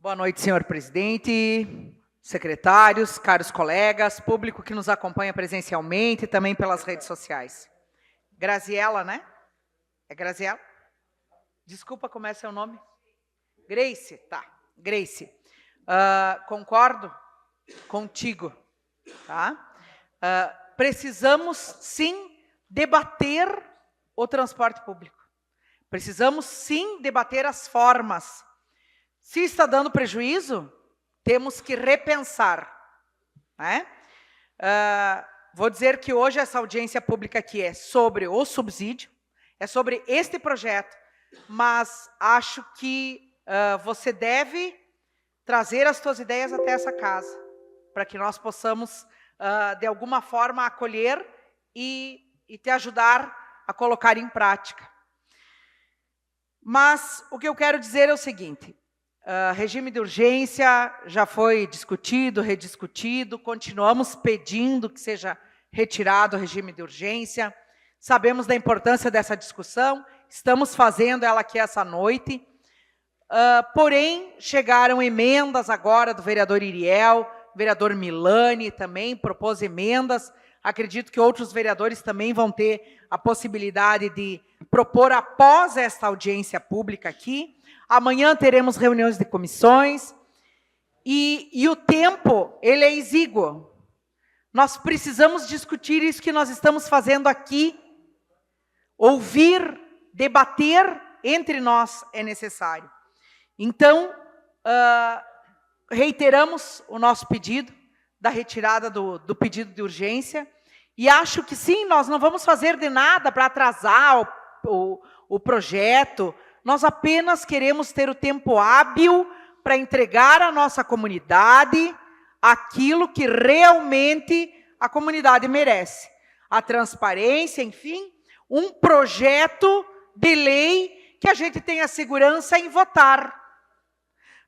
Boa noite, senhor presidente, secretários, caros colegas, público que nos acompanha presencialmente e também pelas redes sociais. Graziela, né? É Graziela? Desculpa, como é seu nome? Grace, tá. Grace. Concordo contigo, tá? Precisamos, sim, debater o transporte público. Precisamos, sim, debater as formas. Se está dando prejuízo, temos que repensar. Né? Vou dizer que hoje essa audiência pública aqui é sobre o subsídio, é sobre este projeto, mas acho que você deve trazer as suas ideias até essa casa, para que nós possamos, de alguma forma, acolher e te ajudar a colocar em prática. Mas o que eu quero dizer é o seguinte: regime de urgência já foi discutido, rediscutido, continuamos pedindo que seja retirado o regime de urgência, sabemos da importância dessa discussão, estamos fazendo ela aqui essa noite, porém, chegaram emendas agora do vereador Iriel, vereador Milani também propôs emendas, acredito que outros vereadores também vão ter a possibilidade de propor após esta audiência pública aqui. Amanhã teremos reuniões de comissões e o tempo, ele é exíguo. Nós precisamos discutir isso que nós estamos fazendo aqui. Ouvir, debater entre nós é necessário. Então, reiteramos o nosso pedido da retirada do pedido de urgência e acho que sim, nós não vamos fazer de nada para atrasar o projeto. Nós apenas queremos ter o tempo hábil para entregar à nossa comunidade aquilo que realmente a comunidade merece. A transparência, enfim, um projeto de lei que a gente tenha segurança em votar.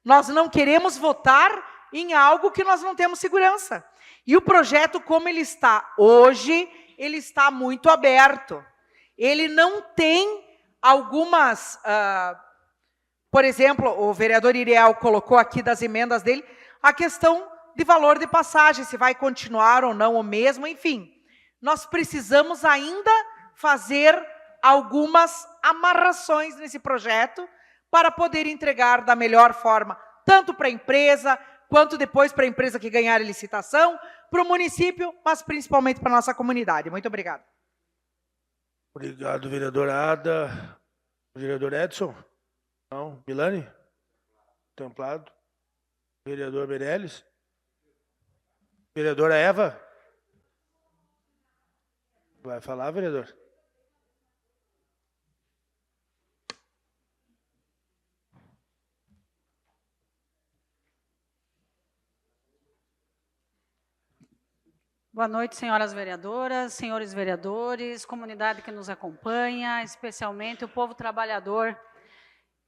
Nós não queremos votar em algo que nós não temos segurança. E o projeto, como ele está hoje, ele está muito aberto. Ele não tem algumas, por exemplo, o vereador Iriel colocou aqui das emendas dele, a questão de valor de passagem, se vai continuar ou não o mesmo, enfim. Nós precisamos ainda fazer algumas amarrações nesse projeto para poder entregar da melhor forma, tanto para a empresa, quanto depois para a empresa que ganhar a licitação, para o município, mas principalmente para a nossa comunidade. Muito obrigada. Obrigado, vereadora Ada. Vereador Edson? Não. Milani? Templado. Vereador Meirelles? Vereadora Eva? Vai falar, vereador? Boa noite, senhoras vereadoras, senhores vereadores, comunidade que nos acompanha, especialmente o povo trabalhador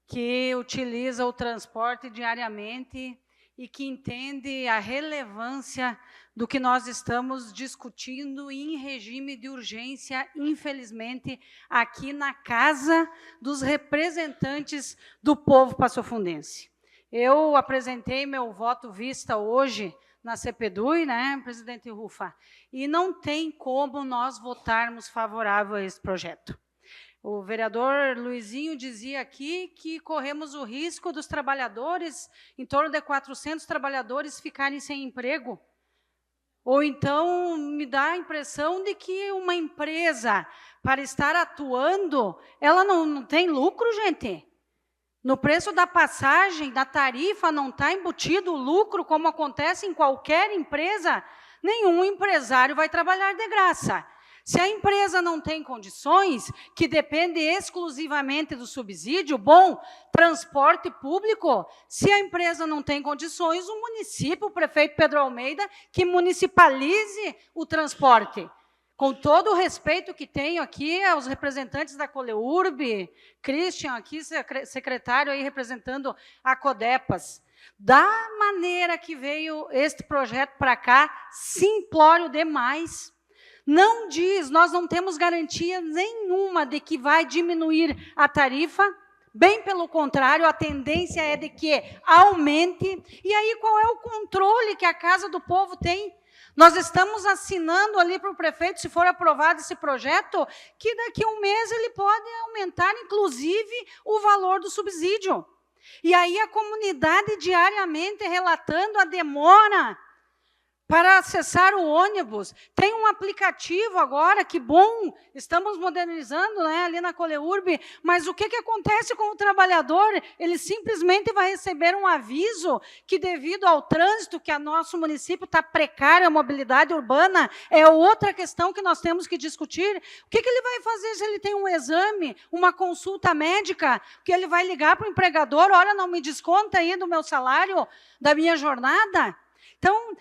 que utiliza o transporte diariamente e que entende a relevância do que nós estamos discutindo em regime de urgência, infelizmente, aqui na Casa dos Representantes do Povo Passofundense. Eu apresentei meu voto vista hoje na CPDUI, né, presidente Rufa, e não tem como nós votarmos favorável a esse projeto. O vereador Luizinho dizia aqui que corremos o risco dos trabalhadores, em torno de 400 trabalhadores, ficarem sem emprego. Ou então me dá a impressão de que uma empresa, para estar atuando, ela não tem lucro, gente. No preço da passagem, da tarifa, não está embutido o lucro, como acontece em qualquer empresa. Nenhum empresário vai trabalhar de graça. Se a empresa não tem condições, que depende exclusivamente do subsídio, bom, transporte público, se a empresa não tem condições, o município, o prefeito Pedro Almeida, que municipalize o transporte. Com todo o respeito que tenho aqui aos representantes da Coleurb, Christian, aqui secretário aí representando a Codepas, da maneira que veio este projeto para cá, simplório demais. Não diz, nós não temos garantia nenhuma de que vai diminuir a tarifa, bem pelo contrário, a tendência é de que aumente. E aí qual é o controle que a Casa do Povo tem? Nós estamos assinando ali para o prefeito, se for aprovado esse projeto, que daqui a um mês ele pode aumentar, inclusive, o valor do subsídio. E aí a comunidade diariamente relatando a demora para acessar o ônibus. Tem um aplicativo agora, que bom, estamos modernizando, né, ali na Coleurb, mas o que acontece com o trabalhador? Ele simplesmente vai receber um aviso que, devido ao trânsito, que o nosso município está precário, a mobilidade urbana, é outra questão que nós temos que discutir. O que ele vai fazer se ele tem um exame, uma consulta médica, que ele vai ligar para o empregador, olha, não me desconta aí do meu salário, da minha jornada? Então,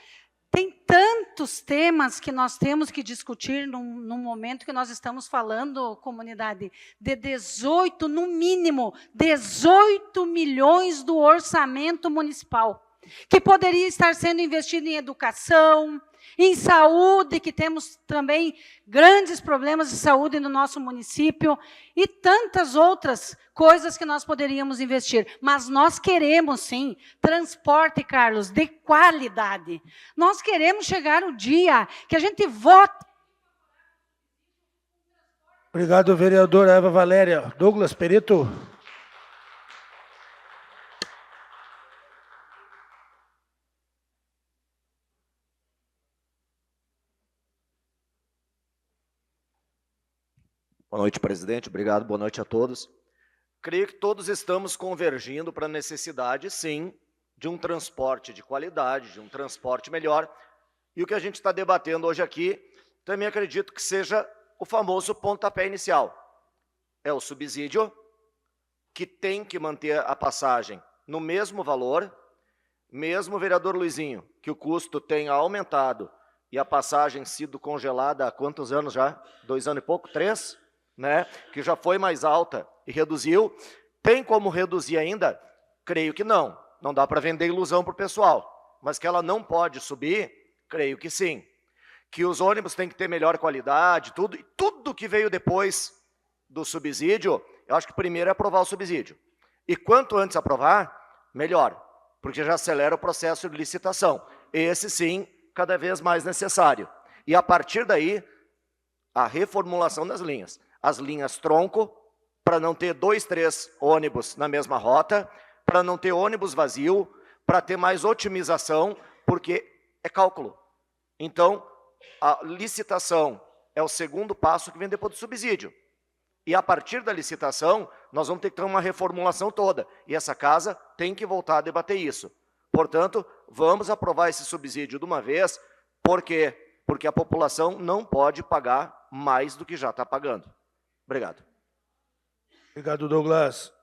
tem tantos temas que nós temos que discutir no momento que nós estamos falando, comunidade, de 18, no mínimo, 18 milhões do orçamento municipal, que poderia estar sendo investido em educação, em saúde, que temos também grandes problemas de saúde no nosso município, e tantas outras coisas que nós poderíamos investir. Mas nós queremos, sim, transporte, Carlos, de qualidade. Nós queremos chegar o dia que a gente vote. Obrigado, vereadora Eva Valéria. Douglas Perito. Boa noite, presidente. Obrigado. Boa noite a todos. Creio que todos estamos convergindo para a necessidade, sim, de um transporte de qualidade, de um transporte melhor. E o que a gente está debatendo hoje aqui, também acredito que seja o famoso pontapé inicial. É o subsídio, que tem que manter a passagem no mesmo valor, mesmo, vereador Luizinho, que o custo tenha aumentado e a passagem sido congelada há quantos anos já? 2 anos e pouco? 3? Né? Que já foi mais alta e reduziu. Tem como reduzir ainda? Creio que não. Não dá para vender ilusão para o pessoal. Mas que ela não pode subir? Creio que sim. Que os ônibus têm que ter melhor qualidade, tudo que veio depois do subsídio, eu acho que primeiro é aprovar o subsídio. E quanto antes aprovar, melhor, porque já acelera o processo de licitação. Esse sim, cada vez mais necessário. E a partir daí, a reformulação das linhas. As linhas tronco, para não ter 2, 3 ônibus na mesma rota, para não ter ônibus vazio, para ter mais otimização, porque é cálculo. Então, a licitação é o segundo passo que vem depois do subsídio. E a partir da licitação, nós vamos ter que ter uma reformulação toda. E essa casa tem que voltar a debater isso. Portanto, vamos aprovar esse subsídio de uma vez. Por quê? Porque a população não pode pagar mais do que já está pagando. Obrigado. Obrigado, Douglas.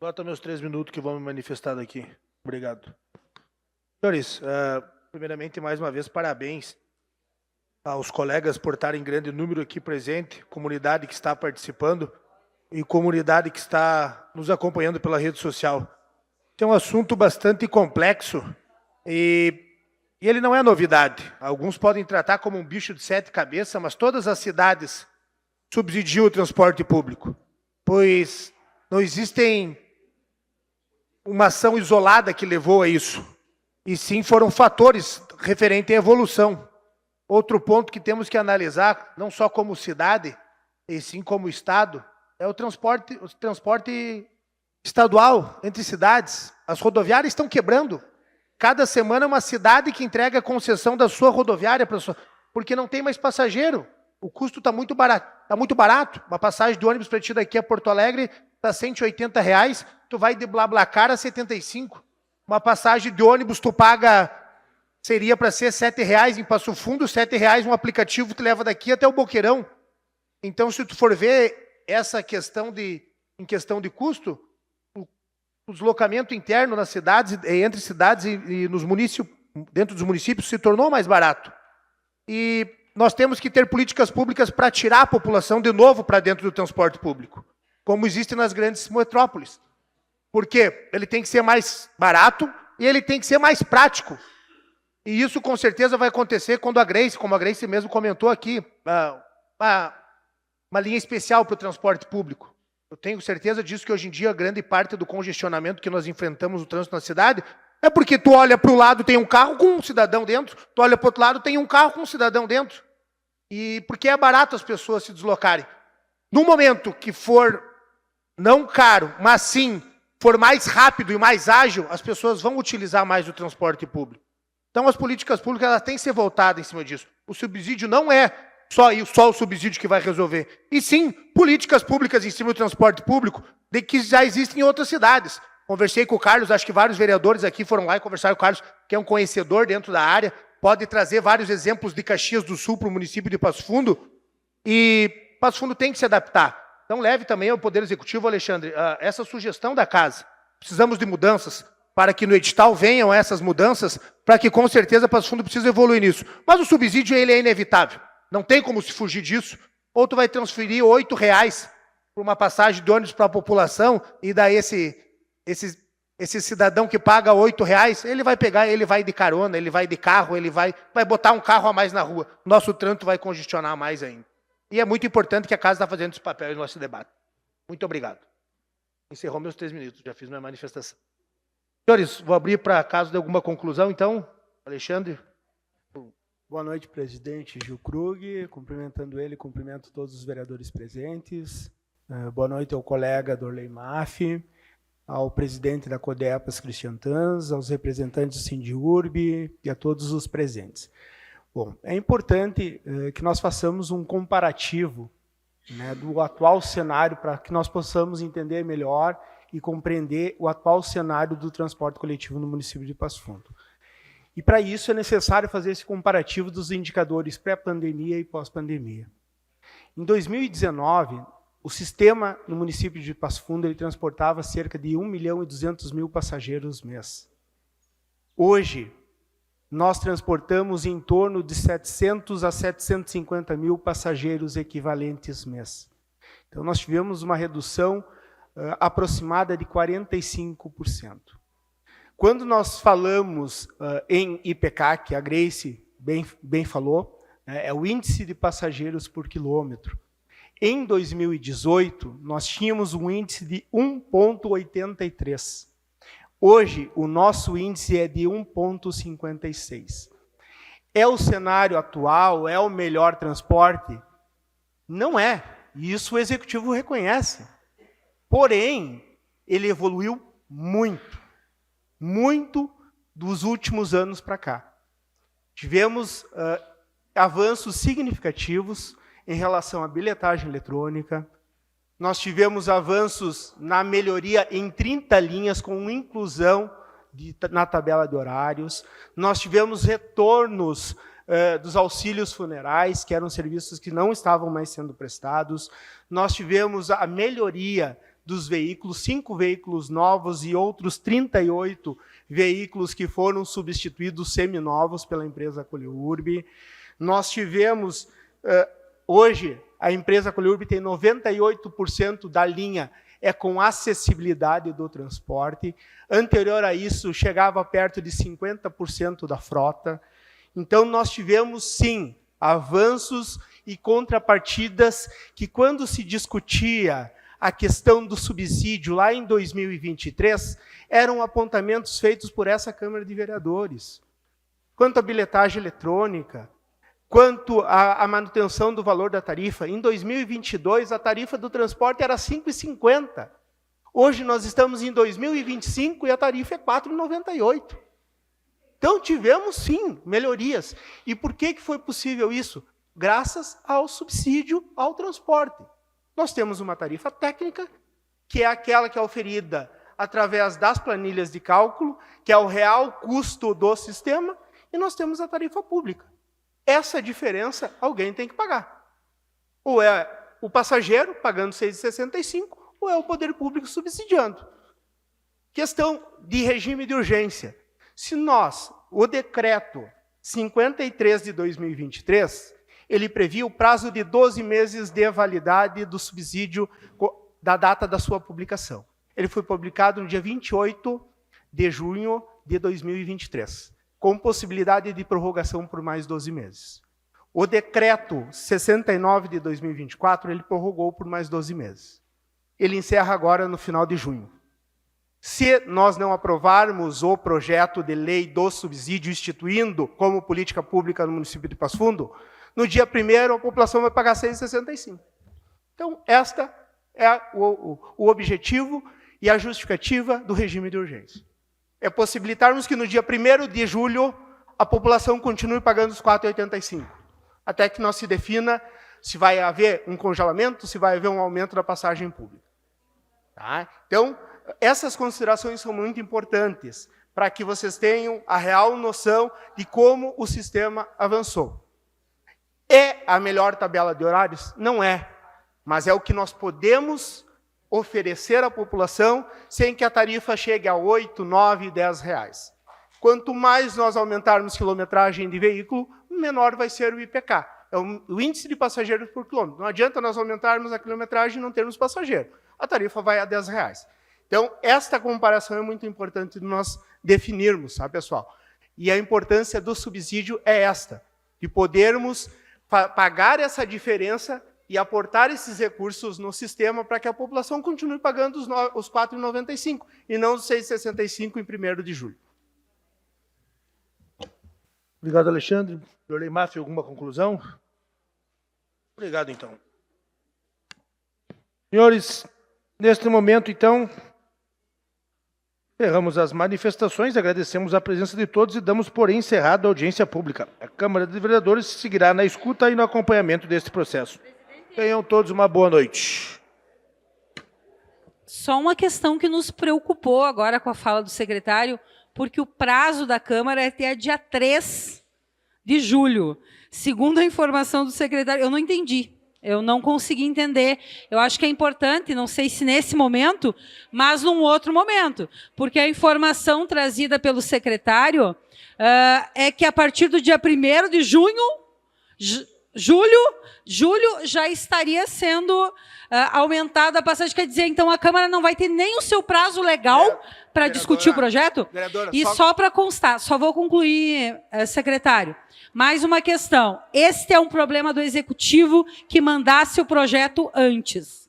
Bota meus 3 minutos que vão me manifestar daqui. Obrigado. Senhores, primeiramente, mais uma vez, parabéns aos colegas por estarem em grande número aqui presente, comunidade que está participando e comunidade que está nos acompanhando pela rede social. É um assunto bastante complexo e ele não é novidade. Alguns podem tratar como um bicho de 7 cabeças, mas todas as cidades subsidiam o transporte público, pois não existem uma ação isolada que levou a isso, e sim foram fatores referentes à evolução. Outro ponto que temos que analisar, não só como cidade, e sim como Estado, é o transporte estadual entre cidades. As rodoviárias estão quebrando. Cada semana é uma cidade que entrega a concessão da sua rodoviária, porque não tem mais passageiro. O custo está muito barato. Tá muito barato. Uma passagem de ônibus para ti daqui a Porto Alegre está R$180, tu vai de BlaBlaCar a 75. Uma passagem de ônibus tu paga, seria para ser R$7 em Passo Fundo, R$7 um aplicativo que leva daqui até o Boqueirão. Então, se tu for ver essa questão em questão de custo, o deslocamento interno nas cidades, entre cidades e nos municípios, dentro dos municípios, se tornou mais barato. E nós temos que ter políticas públicas para tirar a população de novo para dentro do transporte público, como existe nas grandes metrópoles. Porque ele tem que ser mais barato e ele tem que ser mais prático. E isso, com certeza, vai acontecer quando a Grace, como a Grace mesmo comentou aqui, uma linha especial para o transporte público. Eu tenho certeza disso, que hoje em dia, grande parte do congestionamento que nós enfrentamos no trânsito na cidade é porque tu olha para o lado, tem um carro com um cidadão dentro, tu olha para o outro lado, tem um carro com um cidadão dentro. E porque é barato as pessoas se deslocarem. No momento que for não caro, mas sim for mais rápido e mais ágil, as pessoas vão utilizar mais o transporte público. Então, as políticas públicas elas têm que ser voltadas em cima disso. O subsídio não é só o subsídio que vai resolver. E sim, políticas públicas em cima do transporte público de que já existem em outras cidades. Conversei com o Carlos, acho que vários vereadores aqui foram lá e conversaram com o Carlos, que é um conhecedor dentro da área, pode trazer vários exemplos de Caxias do Sul para o município de Passo Fundo, e Passo Fundo tem que se adaptar. Então leve também ao Poder Executivo, Alexandre, essa sugestão da casa. Precisamos de mudanças para que no edital venham essas mudanças, para que com certeza Passo Fundo precisa evoluir nisso. Mas o subsídio ele é inevitável, não tem como se fugir disso. Ou tu vai transferir R$8 para uma passagem de ônibus para a população, e daí esse cidadão que paga R$8, ele vai pegar, ele vai de carona, ele vai de carro, ele vai botar um carro a mais na rua. Nosso trânsito vai congestionar mais ainda. E é muito importante que a casa está fazendo esse papel no nosso debate. Muito obrigado. Encerrou meus 3 minutos, já fiz minha manifestação. Senhores, vou abrir para caso de alguma conclusão, então. Alexandre. Boa noite, presidente Gil Krug. Cumprimentando ele, cumprimento todos os vereadores presentes. Boa noite ao colega Dorley Maff, ao presidente da Codepas, Cristian Tanz, aos representantes do Sindiurb e a todos os presentes. Bom, é importante que nós façamos um comparativo, né, do atual cenário para que nós possamos entender melhor e compreender o atual cenário do transporte coletivo no município de Passo Fundo. E para isso é necessário fazer esse comparativo dos indicadores pré-pandemia e pós-pandemia. Em 2019, o sistema no município de Passo Fundo ele transportava cerca de 1.200.000 passageiros mês. Hoje, nós transportamos em torno de 700 a 750 mil passageiros equivalentes mês. Então, nós tivemos uma redução aproximada de 45%. Quando nós falamos em IPK, que a Grace bem falou, é o índice de passageiros por quilômetro. Em 2018, nós tínhamos um índice de 1,83. Hoje, o nosso índice é de 1,56. É o cenário atual? É o melhor transporte? Não é. E isso o Executivo reconhece. Porém, ele evoluiu muito. Muito dos últimos anos para cá. Tivemos avanços significativos em relação à bilhetagem eletrônica, nós tivemos avanços na melhoria em 30 linhas, com inclusão na tabela de horários. Nós tivemos retornos dos auxílios funerais, que eram serviços que não estavam mais sendo prestados. Nós tivemos a melhoria dos veículos, 5 veículos novos e outros 38 veículos que foram substituídos seminovos pela empresa Coliurb. Nós tivemos, hoje, a empresa Coliurb tem 98% da linha com acessibilidade do transporte. Anterior a isso, chegava perto de 50% da frota. Então, nós tivemos, sim, avanços e contrapartidas que, quando se discutia a questão do subsídio lá em 2023, eram apontamentos feitos por essa Câmara de Vereadores. Quanto à bilhetagem eletrônica, quanto à manutenção do valor da tarifa, em 2022 a tarifa do transporte era R$ 5,50. Hoje nós estamos em 2025 e a tarifa é R$ 4,98. Então tivemos, sim, melhorias. E por que foi possível isso? Graças ao subsídio ao transporte. Nós temos uma tarifa técnica, que é aquela que é oferida através das planilhas de cálculo, que é o real custo do sistema, e nós temos a tarifa pública. Essa diferença alguém tem que pagar. Ou é o passageiro pagando R$ 6,65, ou é o poder público subsidiando. Questão de regime de urgência. Se o decreto 53 de 2023, ele previa o prazo de 12 meses de validade do subsídio da data da sua publicação. Ele foi publicado no dia 28 de junho de 2023, com possibilidade de prorrogação por mais 12 meses. O decreto 69 de 2024, ele prorrogou por mais 12 meses. Ele encerra agora no final de junho. Se nós não aprovarmos o projeto de lei do subsídio instituindo como política pública no município de Passo Fundo, no dia 1º a população vai pagar R$ 6,65. Então, esta é o objetivo e a justificativa do regime de urgência. É possibilitarmos que no dia 1º de julho a população continue pagando os R$ 4,85, até que nós se defina se vai haver um congelamento, se vai haver um aumento da passagem pública. Tá? Então, essas considerações são muito importantes para que vocês tenham a real noção de como o sistema avançou. É a melhor tabela de horários? Não é, mas é o que nós podemos oferecer à população sem que a tarifa chegue a 8, 9, 10 reais. Quanto mais nós aumentarmos quilometragem de veículo, menor vai ser o IPK. É o índice de passageiros por quilômetro. Não adianta nós aumentarmos a quilometragem e não termos passageiro. A tarifa vai a 10 reais. Então, esta comparação é muito importante de nós definirmos, tá, pessoal? E a importância do subsídio é esta, de podermos pagar essa diferença e aportar esses recursos no sistema para que a população continue pagando os R$ 4,95 e não os R$ 6,65 em 1º de julho. Obrigado, Alexandre. Dorley Maffei, alguma conclusão? Obrigado, então. Senhores, neste momento, então, encerramos as manifestações, agradecemos a presença de todos e damos por encerrada a audiência pública. A Câmara de Vereadores seguirá na escuta e no acompanhamento deste processo. Tenham todos uma boa noite. Só uma questão que nos preocupou agora com a fala do secretário, porque o prazo da Câmara é até dia 3 de julho. Segundo a informação do secretário, eu não entendi. Eu não consegui entender. Eu acho que é importante, não sei se nesse momento, mas num outro momento. Porque a informação trazida pelo secretário é que a partir do dia 1º de julho já estaria sendo aumentada a passagem. Quer dizer, então a Câmara não vai ter nem o seu prazo legal para discutir o projeto? E só para constar, só vou concluir, secretário. Mais uma questão. Este é um problema do Executivo que mandasse o projeto antes.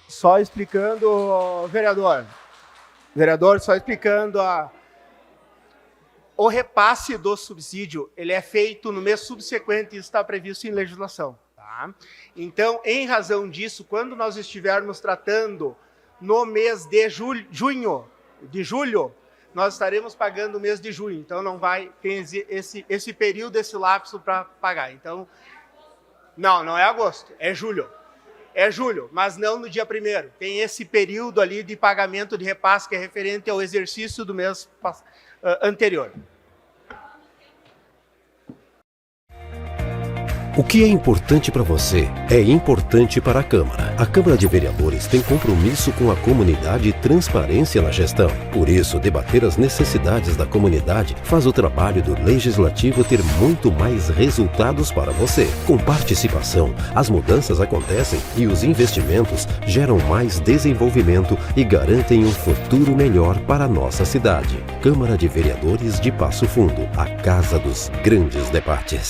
Só explicando, vereador. Vereador, só explicando o repasse do subsídio, ele é feito no mês subsequente e está previsto em legislação. Tá? Então, em razão disso, quando nós estivermos tratando no mês de julho, nós estaremos pagando o mês de junho. Então, não vai ter esse período, esse lapso para pagar. Então, não é agosto, é julho. é julho, mas não no dia 1º. Tem esse período ali de pagamento de repasse que é referente ao exercício do mês anterior. O que é importante para você é importante para a Câmara. A Câmara de Vereadores tem compromisso com a comunidade e transparência na gestão. Por isso, debater as necessidades da comunidade faz o trabalho do Legislativo ter muito mais resultados para você. Com participação, as mudanças acontecem e os investimentos geram mais desenvolvimento e garantem um futuro melhor para a nossa cidade. Câmara de Vereadores de Passo Fundo, a casa dos grandes debates.